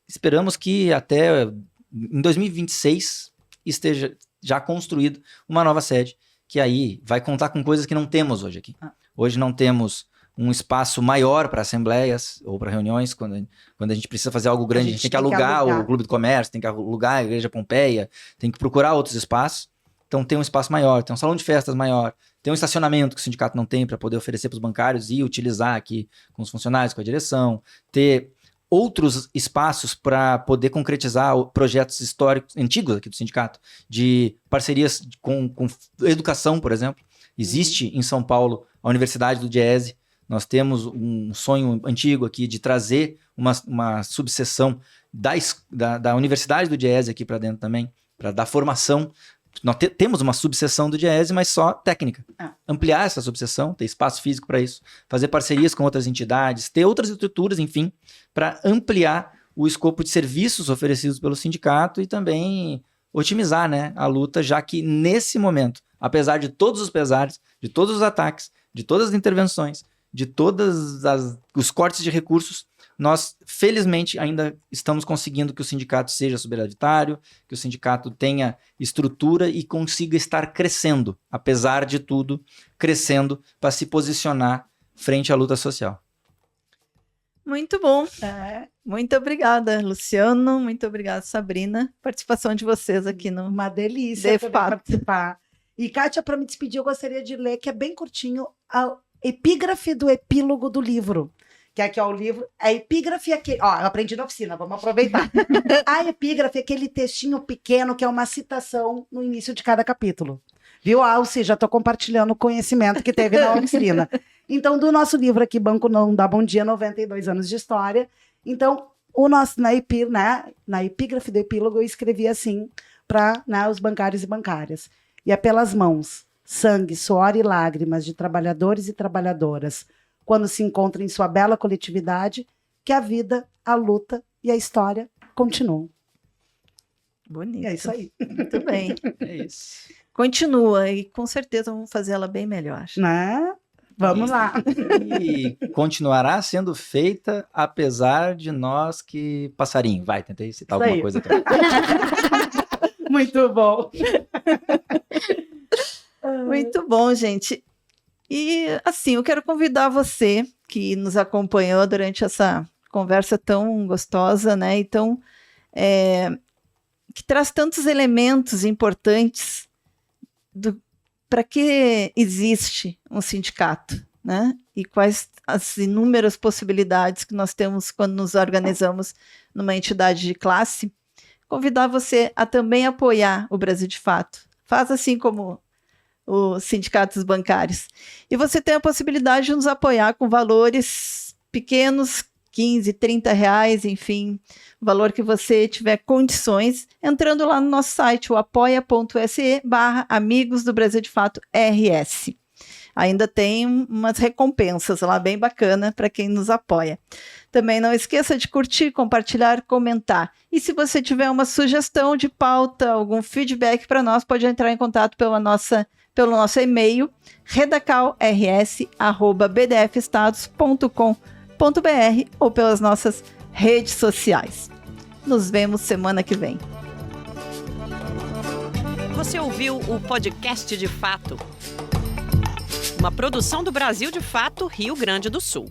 esperamos que até em 2026 esteja já construído uma nova sede, que aí vai contar com coisas que não temos hoje aqui. Hoje não temos um espaço maior para assembleias ou para reuniões, quando a gente precisa fazer algo grande, a gente tem que alugar o Clube do Comércio, tem que alugar a Igreja Pompeia, tem que procurar outros espaços. Então tem um espaço maior, tem um salão de festas maior, tem um estacionamento que o sindicato não tem para poder oferecer para os bancários e utilizar aqui com os funcionários, com a direção, ter outros espaços para poder concretizar projetos históricos, antigos aqui do sindicato, de parcerias com educação, por exemplo. Existe em São Paulo a Universidade do Diese. Nós temos um sonho antigo aqui de trazer uma subseção da Universidade do Diese aqui para dentro também, para dar formação. Nós temos uma subseção do Diese, mas só técnica. Ampliar essa subseção, ter espaço físico para isso, fazer parcerias com outras entidades, ter outras estruturas, enfim, para ampliar o escopo de serviços oferecidos pelo sindicato e também otimizar, né, a luta, já que nesse momento, apesar de todos os pesares, de todos os ataques, de todas as intervenções, de todos os cortes de recursos, nós, felizmente, ainda estamos conseguindo que o sindicato seja superavitário, que o sindicato tenha estrutura e consiga estar crescendo, apesar de tudo, crescendo para se posicionar frente à luta social. Muito bom. Muito obrigada, Luciano. Muito obrigada, Sabrina. Participação de vocês aqui no Uma delícia De poder fato. participar. E, Kátia, para me despedir, eu gostaria de ler, que é bem curtinho, a epígrafe do epílogo do livro. Que aqui é o livro. A epígrafe é aquele... Ó, eu aprendi na oficina, vamos aproveitar. A epígrafe é aquele textinho pequeno que é uma citação no início de cada capítulo. Viu, Alci? Já estou compartilhando o conhecimento que teve na oficina. Então, do nosso livro aqui, Banco Não Dá Bom Dia, 92 anos de história. Então, o nosso, na epígrafe do epílogo, eu escrevi assim para, né, os bancários e bancárias. E é pelas mãos, sangue, suor e lágrimas de trabalhadores e trabalhadoras, quando se encontram em sua bela coletividade, que a vida, a luta e a história continuam. Bonito. E é isso aí. Muito bem. É isso. Continua e com certeza vamos fazer ela bem melhor. Né? Vamos lá. E continuará sendo feita, apesar de nós que... Passarinho, vai, tentei citar Isso alguma aí. coisa também. Muito bom. Muito bom, gente. E assim, eu quero convidar você que nos acompanhou durante essa conversa tão gostosa, né? Então, que traz tantos elementos importantes para que existe um sindicato, né? E quais as inúmeras possibilidades que nós temos quando nos organizamos numa entidade de classe. Convidar você a também apoiar o Brasil de Fato. Faz assim como os sindicatos bancários. E você tem a possibilidade de nos apoiar com valores pequenos, 15, 30 reais, enfim, o valor que você tiver condições, entrando lá no nosso site, o apoia.se/Amigos do Brasil de Fato RS. Ainda tem umas recompensas lá bem bacana para quem nos apoia. Também não esqueça de curtir, compartilhar, comentar. E se você tiver uma sugestão de pauta, algum feedback para nós, pode entrar em contato pelo nosso e-mail, redacalrs@bdfestados.com.br ou pelas nossas redes sociais. Nos vemos semana que vem. Você ouviu o podcast de Fato, uma produção do Brasil de Fato, Rio Grande do Sul.